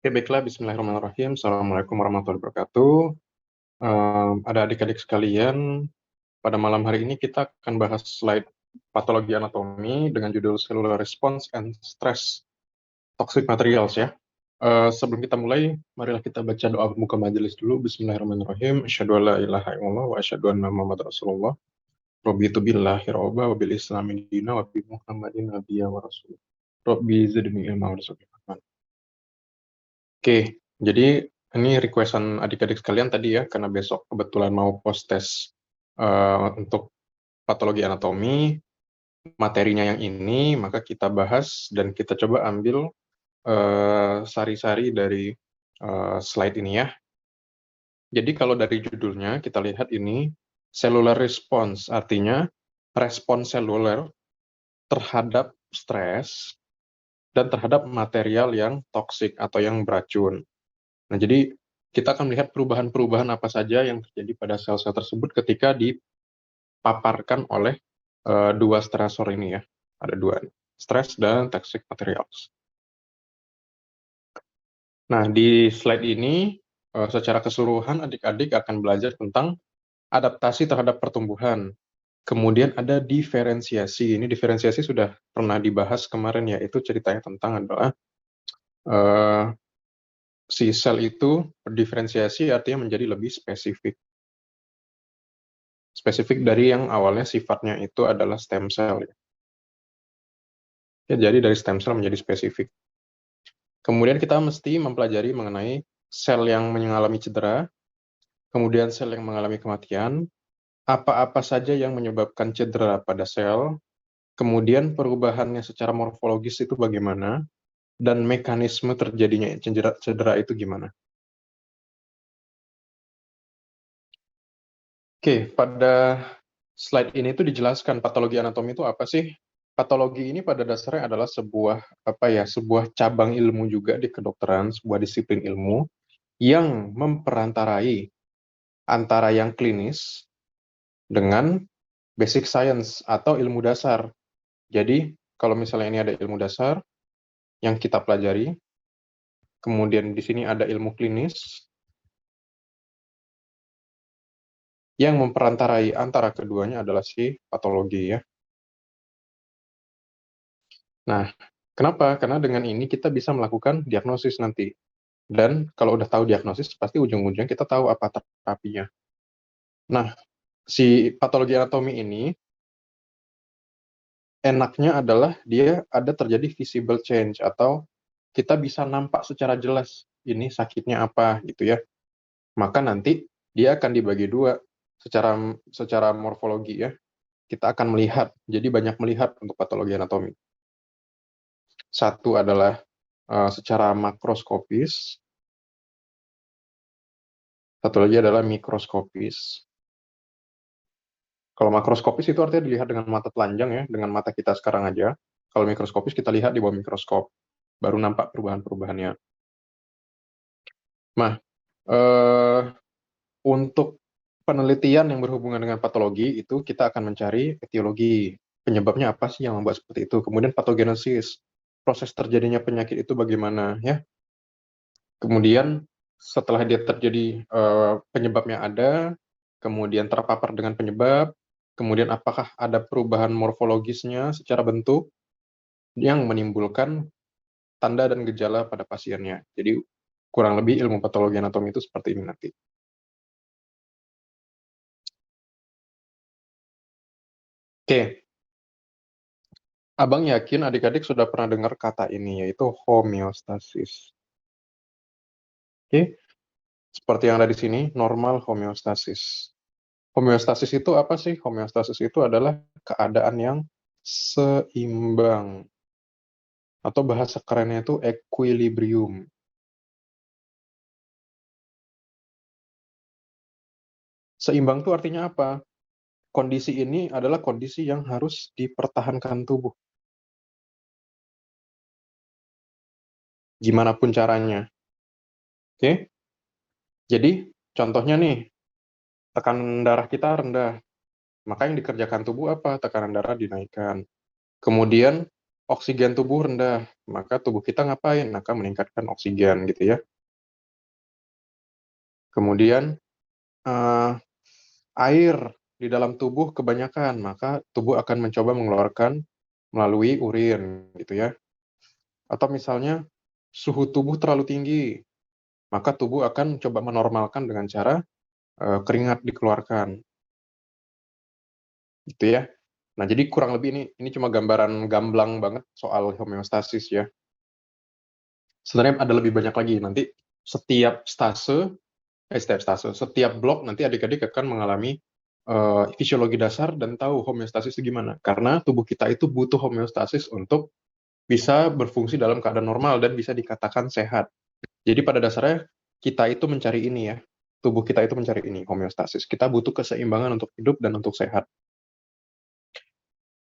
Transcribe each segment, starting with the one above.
Oke, baiklah. Bismillahirrahmanirrahim. Assalamualaikum warahmatullahi wabarakatuh. Ada adik-adik sekalian, pada malam hari ini kita akan bahas slide patologi anatomi dengan judul Cellular Response and Stress Toxic Materials ya. Sebelum kita mulai, marilah kita baca doa pembuka majelis dulu. Bismillahirrahmanirrahim. Asyhadu an la ilaha illallah wa asyhadu anna Muhammadar Rasulullah. Rabbitu billahi robba wa bil islami dina wa bi Muhammadin nabiyya wa rasul. Rabbi zidni ilma wa rizqi. Oke, jadi ini requestan adik-adik sekalian tadi ya, karena besok kebetulan mau post tes untuk patologi anatomi, materinya yang ini, maka kita bahas dan kita coba ambil sari-sari dari slide ini ya. Jadi kalau dari judulnya kita lihat ini, cellular response, artinya respon seluler terhadap stres dan terhadap material yang toksik atau yang beracun. Nah, jadi kita akan melihat perubahan-perubahan apa saja yang terjadi pada sel-sel tersebut ketika dipaparkan oleh dua stresor ini ya. Ada dua, stres dan toxic materials. Nah, di slide ini secara keseluruhan adik-adik akan belajar tentang adaptasi terhadap pertumbuhan. Kemudian ada diferensiasi. Ini diferensiasi sudah pernah dibahas kemarin, yaitu ceritanya tentang adalah si sel itu berdiferensiasi artinya menjadi lebih spesifik. Spesifik dari yang awalnya sifatnya itu adalah stem cell. Ya, jadi dari stem cell menjadi spesifik. Kemudian kita mesti mempelajari mengenai sel yang mengalami cedera, kemudian sel yang mengalami kematian, apa-apa saja yang menyebabkan cedera pada sel, kemudian perubahannya secara morfologis itu bagaimana, dan mekanisme terjadinya cedera itu gimana. Oke, pada slide ini tuh dijelaskan patologi anatomi itu apa sih? Patologi ini pada dasarnya adalah sebuah cabang ilmu juga di kedokteran, sebuah disiplin ilmu yang memperantarai antara yang klinis dengan basic science atau ilmu dasar. Jadi, kalau misalnya ini ada ilmu dasar yang kita pelajari, kemudian di sini ada ilmu klinis yang memperantarai antara keduanya adalah si patologi ya. Nah, kenapa? Karena dengan ini kita bisa melakukan diagnosis nanti. Dan kalau udah tahu diagnosis, pasti ujung-ujungnya kita tahu apa terapinya. Nah, si patologi anatomi ini enaknya adalah dia ada terjadi visible change atau kita bisa nampak secara jelas ini sakitnya apa gitu ya. Maka nanti dia akan dibagi dua secara morfologi ya. Kita akan melihat, jadi banyak melihat untuk patologi anatomi. Satu adalah secara makroskopis, satu lagi adalah mikroskopis. Kalau makroskopis itu artinya dilihat dengan mata telanjang ya, dengan mata kita sekarang aja. Kalau mikroskopis kita lihat di bawah mikroskop, baru nampak perubahan-perubahannya. Nah, untuk penelitian yang berhubungan dengan patologi itu kita akan mencari etiologi, penyebabnya apa sih yang membuat seperti itu. Kemudian patogenesis, proses terjadinya penyakit itu bagaimana ya. Kemudian setelah dia terjadi penyebabnya ada, kemudian terpapar dengan penyebab, kemudian apakah ada perubahan morfologisnya secara bentuk yang menimbulkan tanda dan gejala pada pasiennya. Jadi kurang lebih ilmu patologi anatomi itu seperti ini nanti. Oke, Abang yakin adik-adik sudah pernah dengar kata ini, yaitu homeostasis. Oke, seperti yang ada di sini, normal homeostasis. Homeostasis itu apa sih? Homeostasis itu adalah keadaan yang seimbang. Atau bahasa kerennya itu equilibrium. Seimbang itu artinya apa? Kondisi ini adalah kondisi yang harus dipertahankan tubuh. Gimana pun caranya. Oke? Jadi, contohnya nih, tekanan darah kita rendah. Maka yang dikerjakan tubuh apa? Tekanan darah dinaikkan. Kemudian oksigen tubuh rendah, maka tubuh kita ngapain? Akan meningkatkan oksigen gitu ya. Kemudian eh, air di dalam tubuh kebanyakan, maka tubuh akan mencoba mengeluarkan melalui urin gitu ya. Atau misalnya suhu tubuh terlalu tinggi, maka tubuh akan coba menormalkan dengan cara keringat dikeluarkan gitu ya. Nah, jadi kurang lebih ini cuma gambaran gamblang banget soal homeostasis ya. Sebenarnya ada lebih banyak lagi. Nanti setiap setiap blok nanti adik-adik akan mengalami fisiologi dasar dan tahu homeostasis itu gimana. Karena tubuh kita itu butuh homeostasis untuk bisa berfungsi dalam keadaan normal dan bisa dikatakan sehat. Jadi pada dasarnya kita itu mencari ini ya. Tubuh kita itu mencari ini, homeostasis. Kita butuh keseimbangan untuk hidup dan untuk sehat.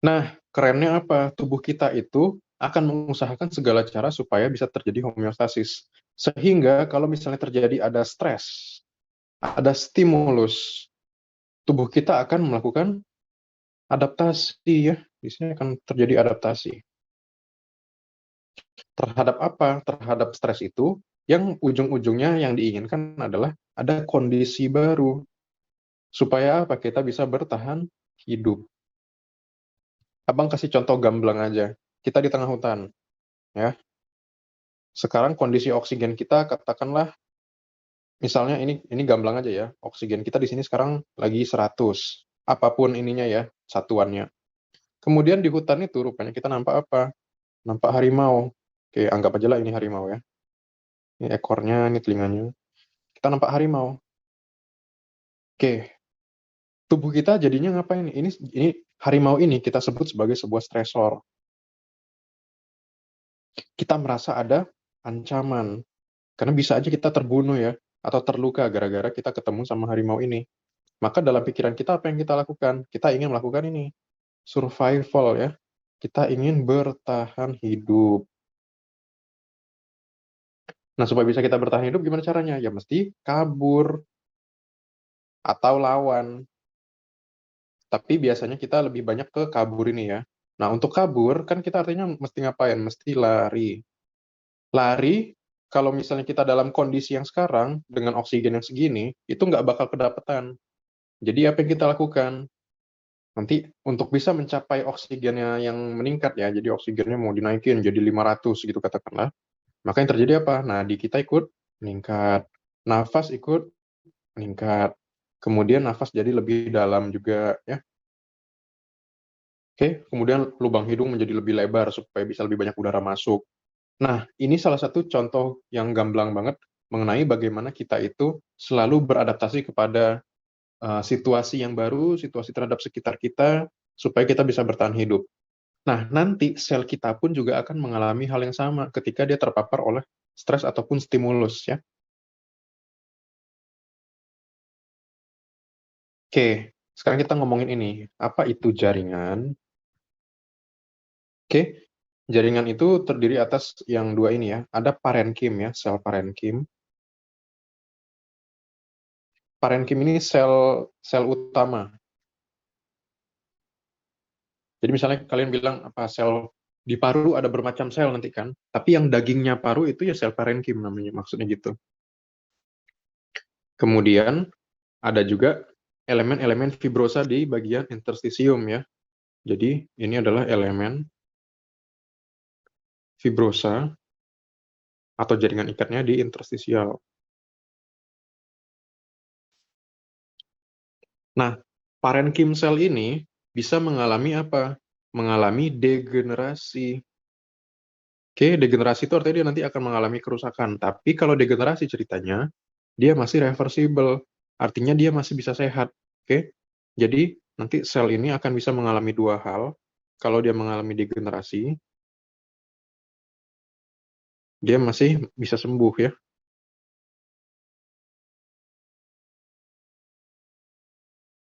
Nah, kerennya apa? Tubuh kita itu akan mengusahakan segala cara supaya bisa terjadi homeostasis. Sehingga kalau misalnya terjadi ada stres, ada stimulus, tubuh kita akan melakukan adaptasi ya. Di sini akan terjadi adaptasi. Terhadap apa? Terhadap stres itu yang ujung-ujungnya yang diinginkan adalah ada kondisi baru supaya apa? Kita bisa bertahan hidup. Abang kasih contoh gamblang aja. Kita di tengah hutan, ya. Sekarang kondisi oksigen kita katakanlah misalnya ini gamblang aja ya. Oksigen kita di sini sekarang lagi 100. Apapun ininya ya, satuannya. Kemudian di hutan itu rupanya kita nampak apa? Nampak harimau. Oke, anggap aja lah ini harimau ya. Ini ekornya, ini telinganya. Kita nampak harimau. Oke, tubuh kita jadinya ngapain? Ini harimau ini kita sebut sebagai sebuah stresor. Kita merasa ada ancaman. Karena bisa aja kita terbunuh ya, atau terluka gara-gara kita ketemu sama harimau ini. Maka dalam pikiran kita apa yang kita lakukan? Kita ingin melakukan ini, survival ya. Kita ingin bertahan hidup. Nah, supaya bisa kita bertahan hidup gimana caranya? Ya mesti kabur atau lawan. Tapi biasanya kita lebih banyak ke kabur ini ya. Nah, untuk kabur kan kita artinya mesti ngapain? Mesti lari. Lari, kalau misalnya kita dalam kondisi yang sekarang, dengan oksigen yang segini, itu nggak bakal kedapetan. Jadi apa yang kita lakukan? Nanti untuk bisa mencapai oksigennya yang meningkat ya, jadi oksigennya mau dinaikin jadi 500 gitu katakanlah, maka yang terjadi apa? Nadi kita ikut meningkat, nafas ikut meningkat, kemudian nafas jadi lebih dalam juga ya. Oke, kemudian lubang hidung menjadi lebih lebar supaya bisa lebih banyak udara masuk. Nah, ini salah satu contoh yang gamblang banget mengenai bagaimana kita itu selalu beradaptasi kepada situasi yang baru, situasi terhadap sekitar kita, supaya kita bisa bertahan hidup. Nah, nanti sel kita pun juga akan mengalami hal yang sama ketika dia terpapar oleh stres ataupun stimulus ya. Oke, sekarang kita ngomongin ini. Apa itu jaringan? Oke, jaringan itu terdiri atas yang dua ini ya. Ada parenkim ya, sel parenkim. Parenkim ini sel sel utama. Jadi misalnya kalian bilang apa sel di paru ada bermacam sel nanti kan, tapi yang dagingnya paru itu ya sel parenkim namanya, maksudnya gitu. Kemudian ada juga elemen-elemen fibrosa di bagian interstisium ya. Jadi ini adalah elemen fibrosa atau jaringan ikatnya di interstisial. Nah, parenkim sel ini bisa mengalami apa? Mengalami degenerasi. Oke, degenerasi itu artinya dia nanti akan mengalami kerusakan. Tapi kalau degenerasi ceritanya, dia masih reversible. Artinya dia masih bisa sehat. Oke, jadi nanti sel ini akan bisa mengalami dua hal. Kalau dia mengalami degenerasi, dia masih bisa sembuh ya.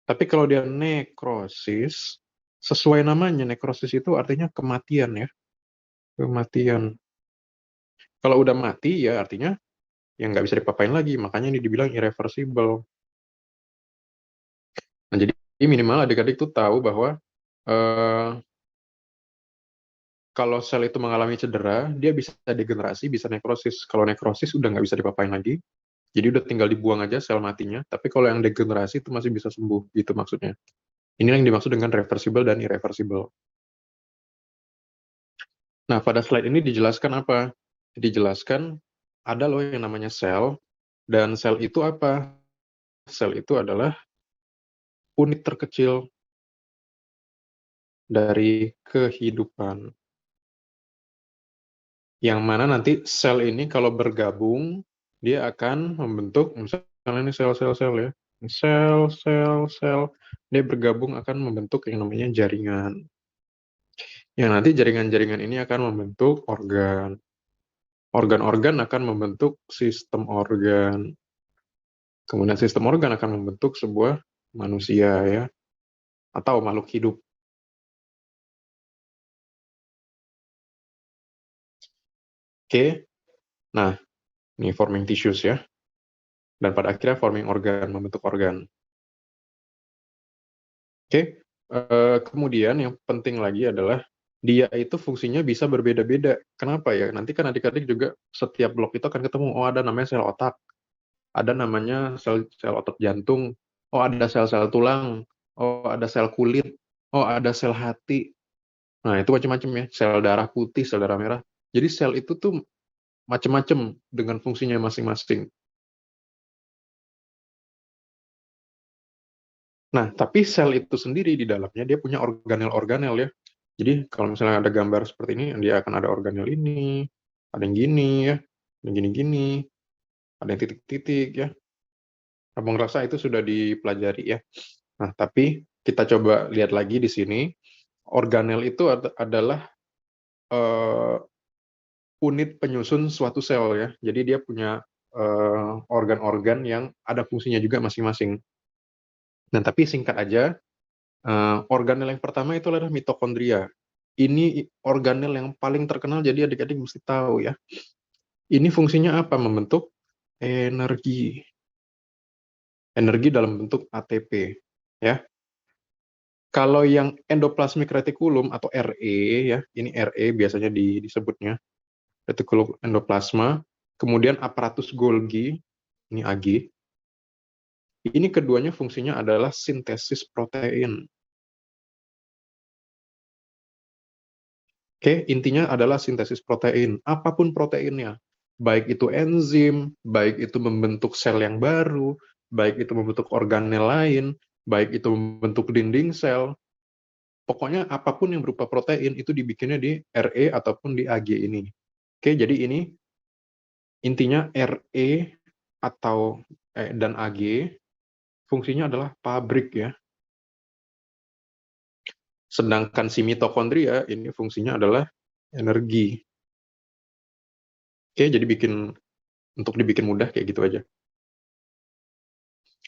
Tapi kalau dia nekrosis, sesuai namanya, nekrosis itu artinya kematian ya. Kematian. Kalau udah mati ya artinya yang nggak bisa dipapain lagi, makanya ini dibilang irreversible. Nah, jadi minimal adik-adik tuh tahu bahwa eh, kalau sel itu mengalami cedera, dia bisa degenerasi, bisa nekrosis. Kalau nekrosis udah nggak bisa dipapain lagi, jadi udah tinggal dibuang aja sel matinya. Tapi kalau yang degenerasi itu masih bisa sembuh, gitu maksudnya. Ini yang dimaksud dengan reversible dan irreversible. Nah, pada slide ini dijelaskan apa? Dijelaskan ada loh yang namanya sel, dan sel itu apa? Sel itu adalah unit terkecil dari kehidupan. Yang mana nanti sel ini kalau bergabung, dia akan membentuk, misalnya ini sel-sel-sel ya, sel-sel-sel, dia bergabung akan membentuk yang namanya jaringan. Yang nanti jaringan-jaringan ini akan membentuk organ. Organ-organ akan membentuk sistem organ. Kemudian sistem organ akan membentuk sebuah manusia ya, atau makhluk hidup. Oke, nah ini forming tissues ya, dan pada akhirnya forming organ, membentuk organ. Oke, kemudian yang penting lagi adalah dia itu fungsinya bisa berbeda-beda. Kenapa ya? Nanti kan adik-adik juga setiap blok itu akan ketemu, oh ada namanya sel otak, ada namanya sel otot jantung, oh ada sel-sel tulang, oh ada sel kulit, oh ada sel hati. Nah, itu macam-macam ya, sel darah putih, sel darah merah. Jadi sel itu tuh macam-macam dengan fungsinya masing-masing. Nah, tapi sel itu sendiri di dalamnya dia punya organel-organel ya. Jadi kalau misalnya ada gambar seperti ini, dia akan ada organel ini, ada yang gini ya, yang gini-gini, ada yang titik-titik ya. Abang rasa itu sudah dipelajari ya. Nah, tapi kita coba lihat lagi di sini, organel itu adalah unit penyusun suatu sel ya. Jadi dia punya organ-organ yang ada fungsinya juga masing-masing. Dan tapi singkat aja, organel yang pertama itu adalah mitokondria. Ini organel yang paling terkenal, jadi adik-adik mesti tahu ya. Ini fungsinya apa? Membentuk energi. Energi dalam bentuk ATP. Ya. Kalau yang endoplasmic reticulum atau RE, ya, ini RE biasanya disebutnya, reticulum endoplasma. Kemudian aparatus Golgi, ini AG. Ini keduanya fungsinya adalah sintesis protein. Oke, intinya adalah sintesis protein, apapun proteinnya. Baik itu enzim, baik itu membentuk sel yang baru, baik itu membentuk organel lain, baik itu membentuk dinding sel. Pokoknya apapun yang berupa protein itu dibikinnya di RE ataupun di AG ini. Oke, jadi ini intinya RE atau dan AG fungsinya adalah pabrik ya. Sedangkan si mitokondria ini fungsinya adalah energi. Oke, jadi untuk dibikin mudah kayak gitu aja.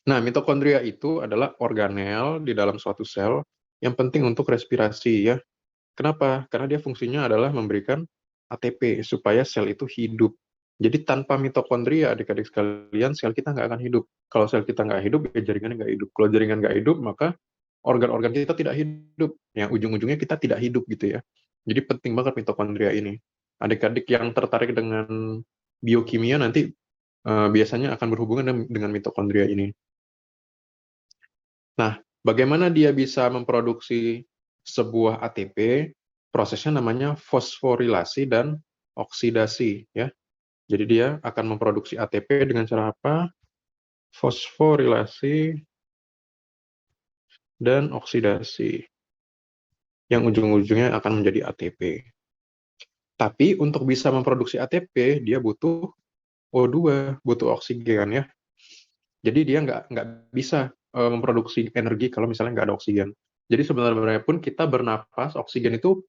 Nah, mitokondria itu adalah organel di dalam suatu sel yang penting untuk respirasi ya. Kenapa? Karena dia fungsinya adalah memberikan ATP supaya sel itu hidup. Jadi tanpa mitokondria, adik-adik sekalian, sel kita nggak akan hidup. Kalau sel kita nggak hidup, ya jaringannya nggak hidup. Kalau jaringan nggak hidup, maka organ-organ kita tidak hidup. Yang ujung-ujungnya kita tidak hidup gitu ya. Jadi penting banget mitokondria ini. Adik-adik yang tertarik dengan biokimia nanti biasanya akan berhubungan dengan mitokondria ini. Nah, bagaimana dia bisa memproduksi sebuah ATP? Prosesnya namanya fosforilasi dan oksidasi ya. Jadi dia akan memproduksi ATP dengan cara apa? Fosforilasi dan oksidasi. Yang ujung-ujungnya akan menjadi ATP. Tapi untuk bisa memproduksi ATP, dia butuh O2, butuh oksigen ya. Jadi dia nggak bisa memproduksi energi kalau misalnya nggak ada oksigen. Jadi sebenarnya pun kita bernapas, oksigen itu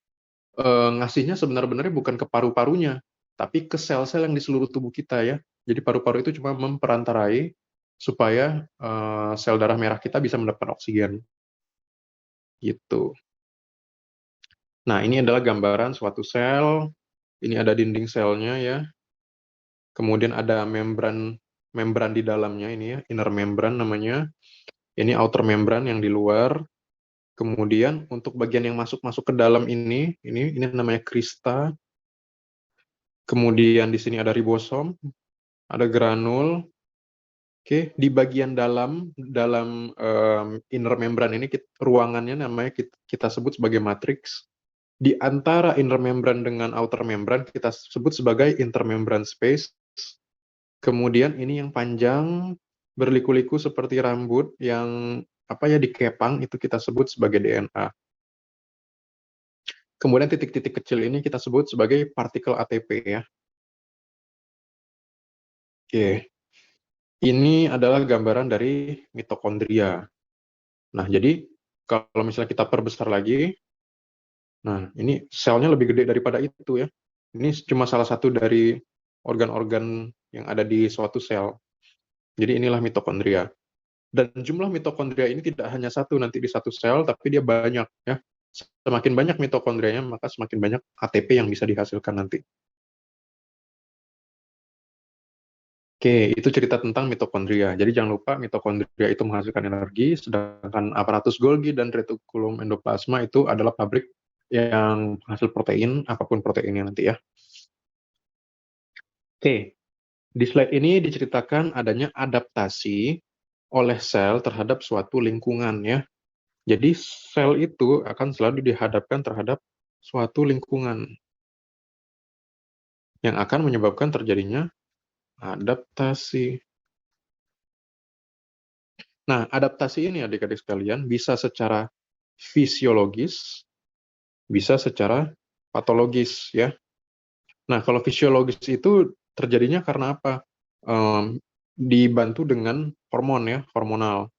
ngasihnya sebenarnya bukan ke paru-parunya, tapi ke sel-sel yang di seluruh tubuh kita ya. Jadi paru-paru itu cuma memperantarai supaya sel darah merah kita bisa mendapatkan oksigen. Gitu. Nah, ini adalah gambaran suatu sel. Ini ada dinding selnya ya. Kemudian ada membran di dalamnya ini ya, inner membran namanya. Ini outer membran yang di luar. Kemudian untuk bagian yang masuk ke dalam ini namanya krista. Kemudian di sini ada ribosom, ada granul. Oke, di bagian dalam inner membran ini ruangannya namanya kita sebut sebagai matriks. Di antara inner membran dengan outer membran kita sebut sebagai intermembran space. Kemudian ini yang panjang berliku-liku seperti rambut yang dikepang itu kita sebut sebagai DNA. Kemudian titik-titik kecil ini kita sebut sebagai partikel ATP ya. Oke. Ini adalah gambaran dari mitokondria. Nah, jadi kalau misalnya kita perbesar lagi, nah ini selnya lebih gede daripada itu ya. Ini cuma salah satu dari organ-organ yang ada di suatu sel. Jadi inilah mitokondria. Dan jumlah mitokondria ini tidak hanya satu nanti di satu sel, tapi dia banyak ya. Semakin banyak mitokondrianya, maka semakin banyak ATP yang bisa dihasilkan nanti. Oke, itu cerita tentang mitokondria. Jadi jangan lupa mitokondria itu menghasilkan energi, sedangkan aparatus Golgi dan retikulum endoplasma itu adalah pabrik yang menghasil protein, apapun proteinnya nanti ya. Oke, di slide ini diceritakan adanya adaptasi oleh sel terhadap suatu lingkungan ya. Jadi sel itu akan selalu dihadapkan terhadap suatu lingkungan yang akan menyebabkan terjadinya adaptasi. Nah, adaptasi ini adik-adik sekalian bisa secara fisiologis, bisa secara patologis ya. Nah, kalau fisiologis itu terjadinya karena apa? Dibantu dengan hormon ya, hormonal.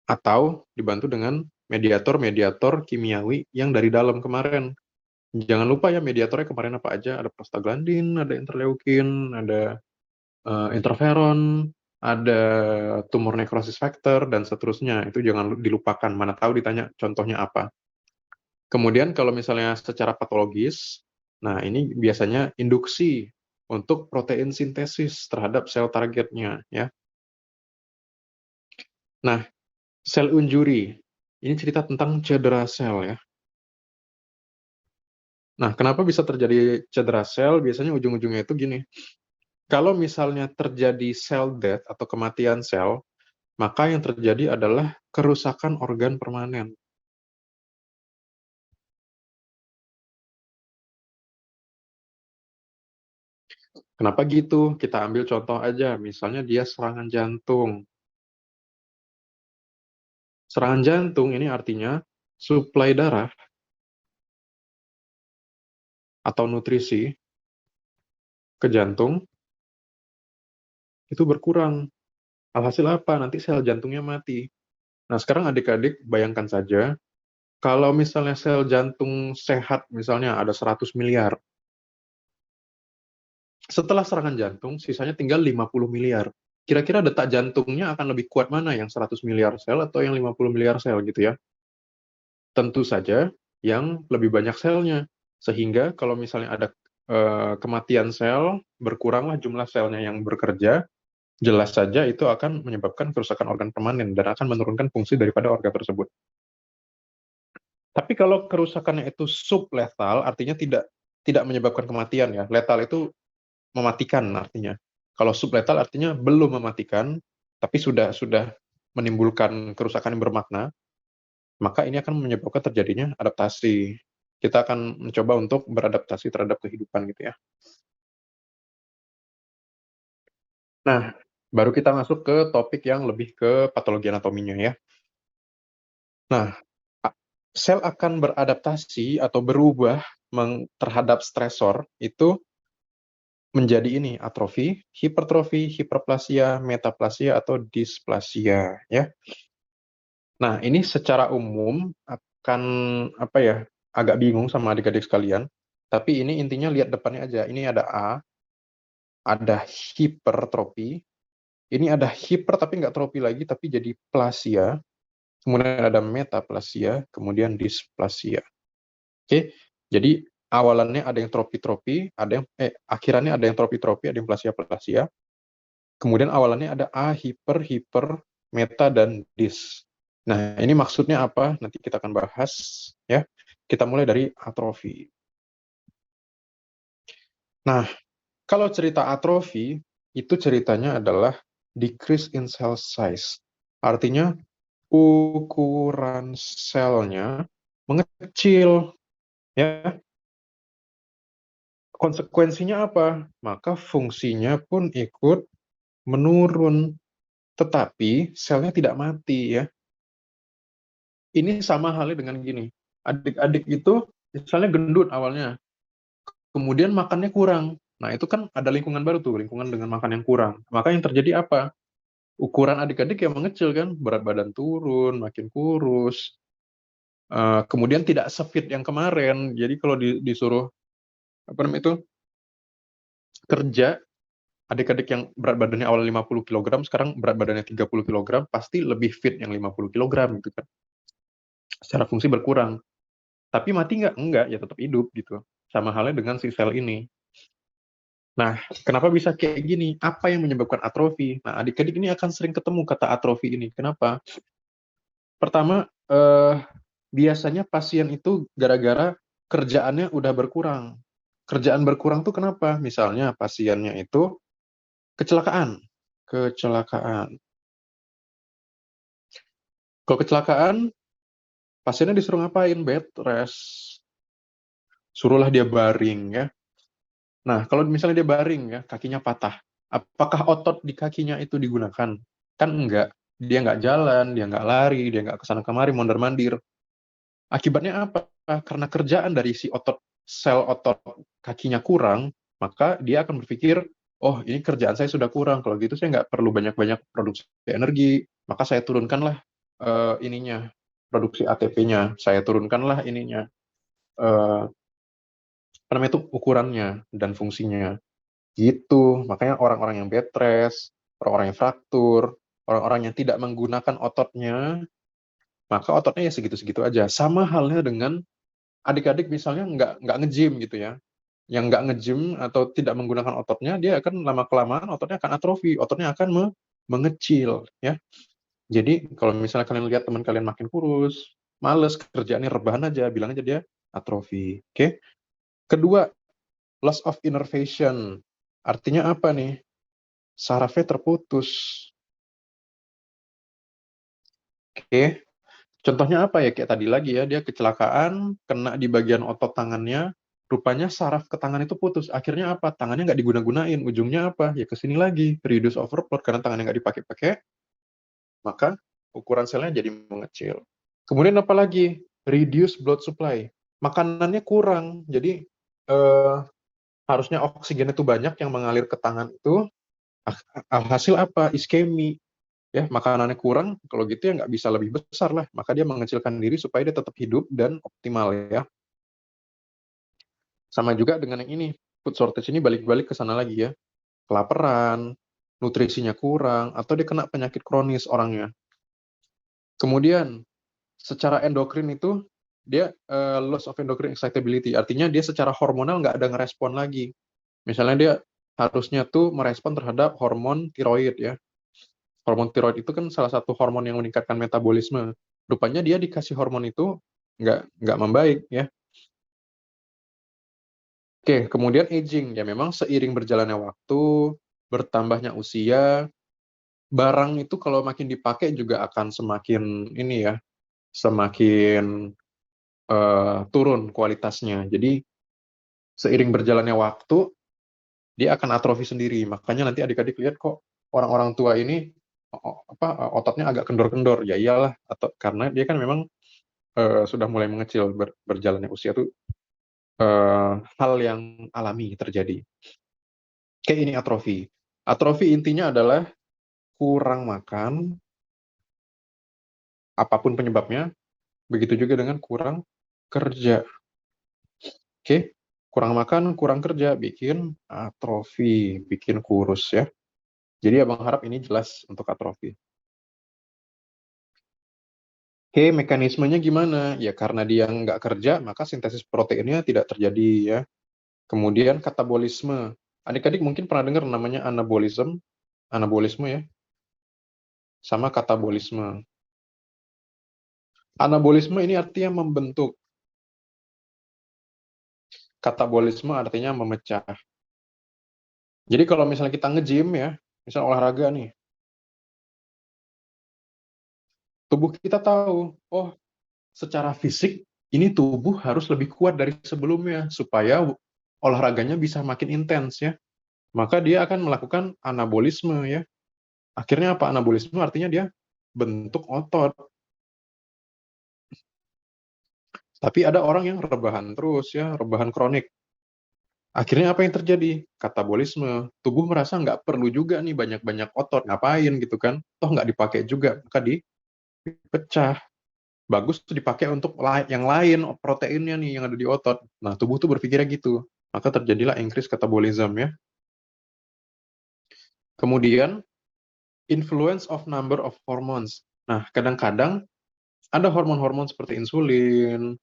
Atau dibantu dengan mediator-mediator kimiawi yang dari dalam kemarin. Jangan lupa ya mediatornya kemarin apa aja, ada prostaglandin, ada interleukin, ada interferon, ada tumor necrosis factor, dan seterusnya. Itu jangan dilupakan, mana tahu ditanya contohnya apa. Kemudian kalau misalnya secara patologis, nah ini biasanya induksi untuk protein sintesis terhadap sel targetnya. Ya. Nah, sel injury, ini cerita tentang cedera sel ya. Nah, kenapa bisa terjadi cedera sel? Biasanya ujung-ujungnya itu gini. Kalau misalnya terjadi cell death atau kematian sel, maka yang terjadi adalah kerusakan organ permanen. Kenapa gitu? Kita ambil contoh aja, misalnya dia serangan jantung. Serangan jantung ini artinya suplai darah atau nutrisi ke jantung itu berkurang. Alhasil apa? Nanti sel jantungnya mati. Nah, sekarang adik-adik bayangkan saja, kalau misalnya sel jantung sehat, misalnya ada 100 miliar, setelah serangan jantung, sisanya tinggal 50 miliar. Kira-kira detak jantungnya akan lebih kuat mana, yang 100 miliar sel atau yang 50 miliar sel gitu ya? Tentu saja yang lebih banyak selnya. Sehingga kalau misalnya ada kematian sel, berkuranglah jumlah selnya yang bekerja, jelas saja itu akan menyebabkan kerusakan organ permanen dan akan menurunkan fungsi daripada organ tersebut. Tapi kalau kerusakannya itu subletal, artinya tidak menyebabkan kematian ya. Letal itu mematikan artinya. Kalau subletal artinya belum mematikan, tapi sudah menimbulkan kerusakan yang bermakna, maka ini akan menyebabkan terjadinya adaptasi. Kita akan mencoba untuk beradaptasi terhadap kehidupan gitu ya. Nah, baru kita masuk ke topik yang lebih ke patologi anatominya ya. Nah, sel akan beradaptasi atau berubah terhadap stresor itu menjadi ini, atrofi, hipertrofi, hiperplasia, metaplasia, atau displasia ya. Nah, ini secara umum akan agak bingung sama adik-adik sekalian, tapi ini intinya lihat depannya aja. Ini ada A, ada hipertrofi, ini ada hiper tapi nggak trofi lagi, tapi jadi plasia, kemudian ada metaplasia, kemudian displasia. Oke, jadi awalannya ada yang trofi-trofi, akhirannya ada yang trofi-trofi, ada yang plasia-plasia. Kemudian awalannya ada A, hiper, meta, dan dis. Nah, ini maksudnya apa? Nanti kita akan bahas ya. Kita mulai dari atrofi. Nah, kalau cerita atrofi, itu ceritanya adalah decrease in cell size. Artinya ukuran selnya mengecil, ya. Konsekuensinya apa? Maka fungsinya pun ikut menurun. Tetapi selnya tidak mati, ya. Ini sama halnya dengan gini. Adik-adik itu misalnya gendut awalnya, kemudian makannya kurang. Nah, itu kan ada lingkungan baru tuh, lingkungan dengan makan yang kurang. Maka yang terjadi apa? Ukuran adik-adik yang mengecil kan, berat badan turun, makin kurus. Kemudian tidak sefit yang kemarin. Jadi kalau disuruh apa namanya itu kerja, adik-adik yang berat badannya awal 50 kg, sekarang berat badannya 30 kg, pasti lebih fit yang 50 kg gitu kan. Secara fungsi berkurang. Tapi mati nggak? Enggak, ya tetap hidup gitu. Sama halnya dengan si sel ini. Nah, kenapa bisa kayak gini? Apa yang menyebabkan atrofi? Nah, adik-adik ini akan sering ketemu kata atrofi ini. Kenapa? Pertama, biasanya pasien itu gara-gara kerjaannya udah berkurang. Kerjaan berkurang tuh kenapa? Misalnya pasiennya itu kecelakaan. Kecelakaan. Kalau kecelakaan, pasiennya disuruh ngapain? Bed rest. Suruhlah dia baring ya. Nah, kalau misalnya dia baring ya, kakinya patah. Apakah otot di kakinya itu digunakan? Kan enggak. Dia nggak jalan, dia nggak lari, dia nggak kesana kemari, mondar-mandir. Akibatnya apa? Karena kerjaan dari si otot, sel otot kakinya kurang, maka dia akan berpikir, oh ini kerjaan saya sudah kurang, kalau gitu saya nggak perlu banyak-banyak produksi energi, maka saya turunkanlah ininya, produksi ATP-nya, saya turunkanlah ininya, eh, apa namanya itu, ukurannya dan fungsinya. Gitu, makanya orang-orang yang bed rest, orang-orang yang fraktur, orang-orang yang tidak menggunakan ototnya, maka ototnya ya segitu-segitu aja. Sama halnya dengan adik-adik misalnya nggak nge-gym gitu ya. Yang nggak nge-gym atau tidak menggunakan ototnya, dia akan lama-kelamaan ototnya akan atrofi, ototnya akan mengecil ya. Jadi kalau misalnya kalian lihat teman kalian makin kurus, males, kerjaannya rebahan aja, bilang aja dia atrofi. Oke. Kedua, loss of innervation. Artinya apa nih? Sarafnya terputus. Oke. Contohnya apa ya? Kayak tadi lagi ya, dia kecelakaan, kena di bagian otot tangannya, rupanya saraf ke tangan itu putus. Akhirnya apa? Tangannya nggak diguna-gunain. Ujungnya apa? Ya ke sini lagi, reduce overload, karena tangannya nggak dipakai-pakai, maka ukuran selnya jadi mengecil. Kemudian apa lagi? Reduce blood supply. Makanannya kurang, jadi harusnya oksigen itu banyak yang mengalir ke tangan itu, alhasil apa? Iskemi. Ya, makanannya kurang, kalau gitu ya nggak bisa lebih besar lah. Maka dia mengecilkan diri supaya dia tetap hidup dan optimal ya. Sama juga dengan yang ini, food shortage ini balik-balik ke sana lagi ya. Kelaparan, nutrisinya kurang, atau dia kena penyakit kronis orangnya. Kemudian, secara endokrin itu, dia loss of endocrine excitability, artinya dia secara hormonal nggak ada ngerespon lagi. Misalnya dia harusnya tuh merespon terhadap hormon tiroid ya. Hormon tiroid itu kan salah satu hormon yang meningkatkan metabolisme. Rupanya dia dikasih hormon itu nggak membaik ya. Oke, kemudian aging. Ya memang seiring berjalannya waktu, bertambahnya usia, barang itu kalau makin dipakai juga akan semakin ini ya, semakin turun kualitasnya. Jadi seiring berjalannya waktu, dia akan atrofi sendiri. Makanya nanti adik-adik lihat kok orang-orang tua ini ototnya agak kendor-kendor. Ya iyalah, atau karena dia kan memang sudah mulai mengecil, berjalannya usia itu hal yang alami terjadi. Kayak ini atrofi. Atrofi intinya adalah kurang makan, apapun penyebabnya, begitu juga dengan kurang kerja. Oke, kurang makan, kurang kerja, bikin atrofi, bikin kurus ya. Jadi abang harap ini jelas untuk atrofi. Oke, mekanismenya gimana? Ya karena dia nggak kerja, maka sintesis proteinnya tidak terjadi ya. Kemudian katabolisme. Adik-adik mungkin pernah dengar namanya anabolisme ya, sama katabolisme. Anabolisme ini artinya membentuk. Katabolisme artinya memecah. Jadi kalau misalnya kita nge-gym ya, misal olahraga nih, tubuh kita tahu, oh secara fisik ini tubuh harus lebih kuat dari sebelumnya supaya olahraganya bisa makin intens ya. Maka dia akan melakukan anabolisme ya. Akhirnya apa anabolisme? Artinya dia bentuk otot. Tapi ada orang yang rebahan terus ya, rebahan kronik. Akhirnya apa yang terjadi? Katabolisme. Tubuh merasa nggak perlu juga nih banyak-banyak otot. Ngapain gitu kan? Toh nggak dipakai juga. Maka dipecah. Bagus tuh dipakai untuk yang lain, proteinnya nih yang ada di otot. Nah, tubuh tuh berpikirnya gitu. Maka terjadilah increase katabolism ya. Kemudian, influence of number of hormones. Nah, kadang-kadang ada hormon-hormon seperti insulin,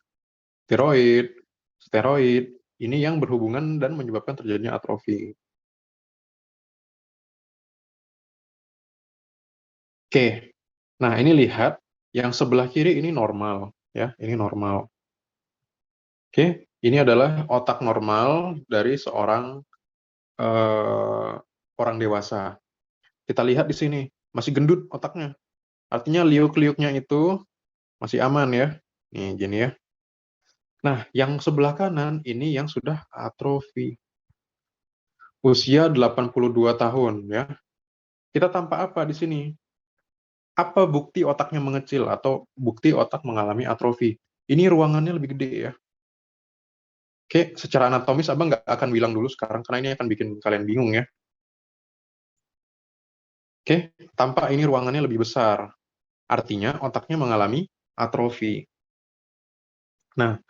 tiroid, steroid, ini yang berhubungan dan menyebabkan terjadinya atrofi. Oke, nah ini lihat, yang sebelah kiri ini normal, ya, ini normal. Oke, ini adalah otak normal dari seorang orang dewasa. Kita lihat di sini, masih gendut otaknya. Artinya liuk-liuknya itu masih aman ya. Nih, gini ya. Nah, yang sebelah kanan ini yang sudah atrofi. Usia 82 tahun ya. Kita tampak apa di sini? Apa bukti otaknya mengecil atau bukti otak mengalami atrofi? Ini ruangannya lebih gede ya. Oke, secara anatomis Abang nggak akan bilang dulu sekarang karena ini akan bikin kalian bingung ya. Oke, tampak ini ruangannya lebih besar. Artinya otaknya mengalami atrofi. Nah,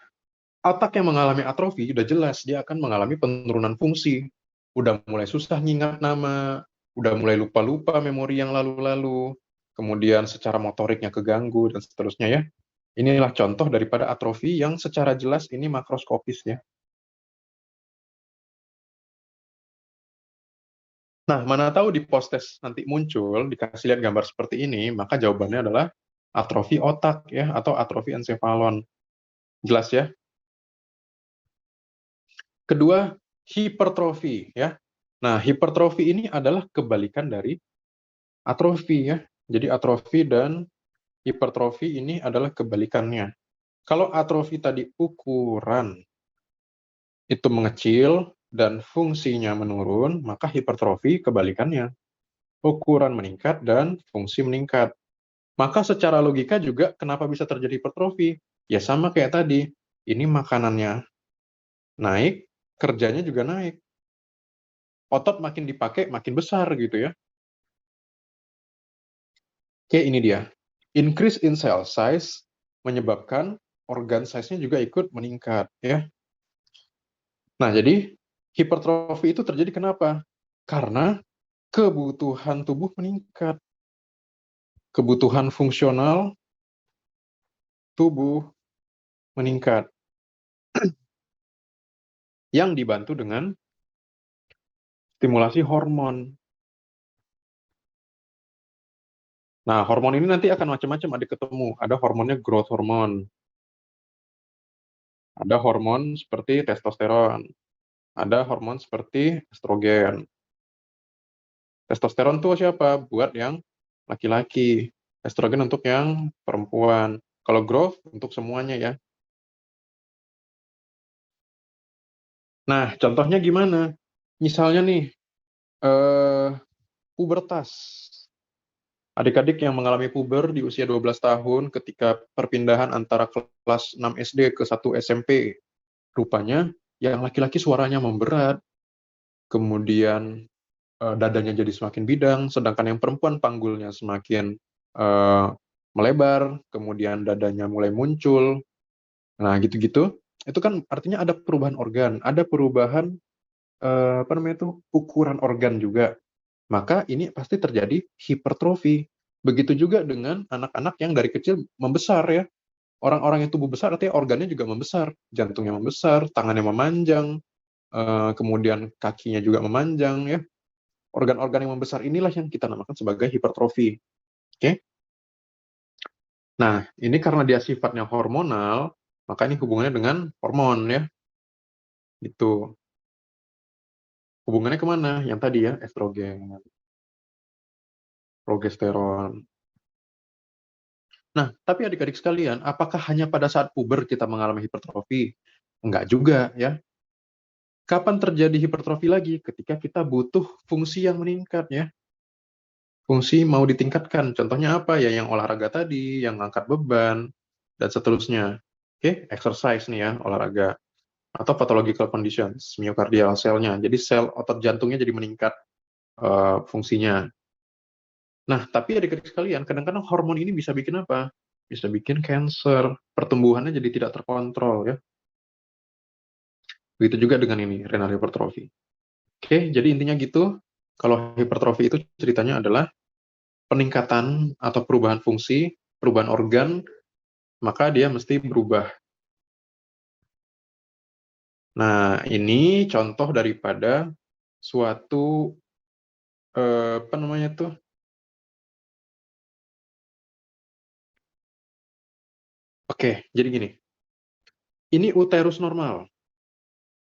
otak yang mengalami atrofi udah jelas dia akan mengalami penurunan fungsi. Udah mulai susah ngingat nama, udah mulai lupa-lupa memori yang lalu-lalu, kemudian secara motoriknya keganggu dan seterusnya ya. Inilah contoh daripada atrofi yang secara jelas ini makroskopis ya. Nah, mana tahu di post-test nanti muncul, dikasih lihat gambar seperti ini, maka jawabannya adalah atrofi otak ya, atau atrofi ensefalon. Jelas ya? Kedua, hipertrofi ya. Nah, hipertrofi ini adalah kebalikan dari atrofi ya. Jadi atrofi dan hipertrofi ini adalah kebalikannya. Kalau atrofi tadi ukuran itu mengecil dan fungsinya menurun, maka hipertrofi kebalikannya. Ukuran meningkat dan fungsi meningkat. Maka secara logika juga kenapa bisa terjadi hipertrofi? Ya sama kayak tadi. Ini makanannya naik, kerjanya juga naik. Otot makin dipakai, makin besar gitu ya. Oke, ini dia. Increase in cell size menyebabkan organ size-nya juga ikut meningkat ya. Nah, jadi hipertrofi itu terjadi kenapa? Karena kebutuhan tubuh meningkat. Kebutuhan fungsional tubuh meningkat. Yang dibantu dengan stimulasi hormon. Nah, hormon ini nanti akan macam-macam ada ketemu. Ada hormonnya growth hormone. Ada hormon seperti testosteron. Ada hormon seperti estrogen. Testosteron tuh siapa? Buat yang laki-laki. Estrogen untuk yang perempuan. Kalau growth untuk semuanya ya. Nah, contohnya gimana? Misalnya nih, eh, pubertas. Adik-adik yang mengalami puber di usia 12 tahun ketika perpindahan antara kelas 6 SD ke 1 SMP. Rupanya yang laki-laki suaranya memberat, kemudian dadanya jadi semakin bidang, sedangkan yang perempuan panggulnya semakin eh, melebar, kemudian dadanya mulai muncul. Nah, gitu-gitu. Itu kan artinya ada perubahan organ, ada perubahan apa namanya itu ukuran organ juga. Maka ini pasti terjadi hipertrofi. Begitu juga dengan anak-anak yang dari kecil membesar ya. Orang-orang yang tubuh besar artinya organnya juga membesar, jantungnya membesar, tangannya memanjang, kemudian kakinya juga memanjang ya. Organ-organ yang membesar inilah yang kita namakan sebagai hipertrofi. Oke? Nah, ini karena dia sifatnya hormonal, maka ini hubungannya dengan hormon ya, gitu. Hubungannya kemana? Yang tadi ya, estrogen, progesteron. Nah, tapi adik-adik sekalian, apakah hanya pada saat puber kita mengalami hipertrofi? Enggak juga ya. Kapan terjadi hipertrofi lagi? Ketika kita butuh fungsi yang meningkat ya. Fungsi mau ditingkatkan. Contohnya apa ya? Yang olahraga tadi, yang angkat beban, dan seterusnya. Oke, exercise nih ya, olahraga. Atau pathological conditions, myocardial selnya. Jadi sel otot jantungnya jadi meningkat fungsinya. Nah, tapi adik-adik sekalian, kadang-kadang hormon ini bisa bikin apa? Bisa bikin cancer, pertumbuhannya jadi tidak terkontrol ya. Begitu juga dengan ini, renal hypertrophy. Oke, jadi intinya gitu. Kalau hipertrofi itu ceritanya adalah peningkatan atau perubahan fungsi, perubahan organ, maka dia mesti berubah. Nah, ini contoh daripada suatu apa namanya tuh? Oke, jadi gini. Ini uterus normal.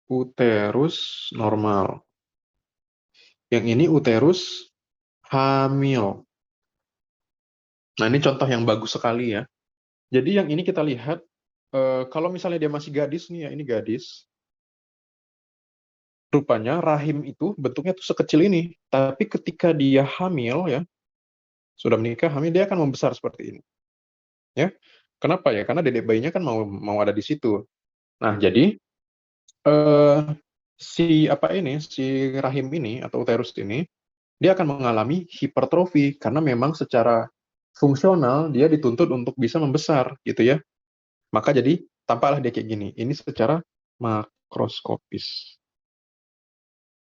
Uterus normal. Yang ini uterus hamil. Nah, ini contoh yang bagus sekali ya. Jadi yang ini kita lihat, kalau misalnya dia masih gadis nih ya, ini gadis, rupanya rahim itu bentuknya tuh sekecil ini. Tapi ketika dia hamil ya, sudah menikah, hamil, dia akan membesar seperti ini. Ya, kenapa ya? Karena dedek bayinya kan mau ada di situ. Nah, jadi eh, si rahim ini atau uterus ini, dia akan mengalami hipertrofi karena memang secara fungsional dia dituntut untuk bisa membesar gitu ya. Maka jadi tampaklah dia kayak gini. Ini secara makroskopis.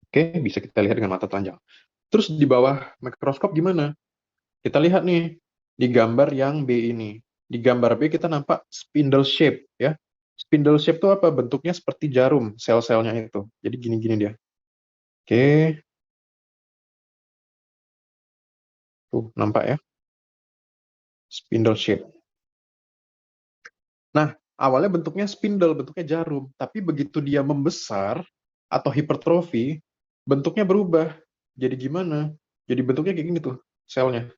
Oke, bisa kita lihat dengan mata telanjang. Terus di bawah mikroskop gimana? Kita lihat nih di gambar yang B ini. Di gambar B kita nampak spindle shape ya. Spindle shape itu apa? Bentuknya seperti jarum, sel-selnya itu. Jadi gini-gini dia. Oke, tuh nampak ya, spindle shape. Nah, awalnya bentuknya spindle, bentuknya jarum, tapi begitu dia membesar atau hipertrofi, bentuknya berubah. Jadi gimana? Jadi bentuknya kayak gini tuh, selnya.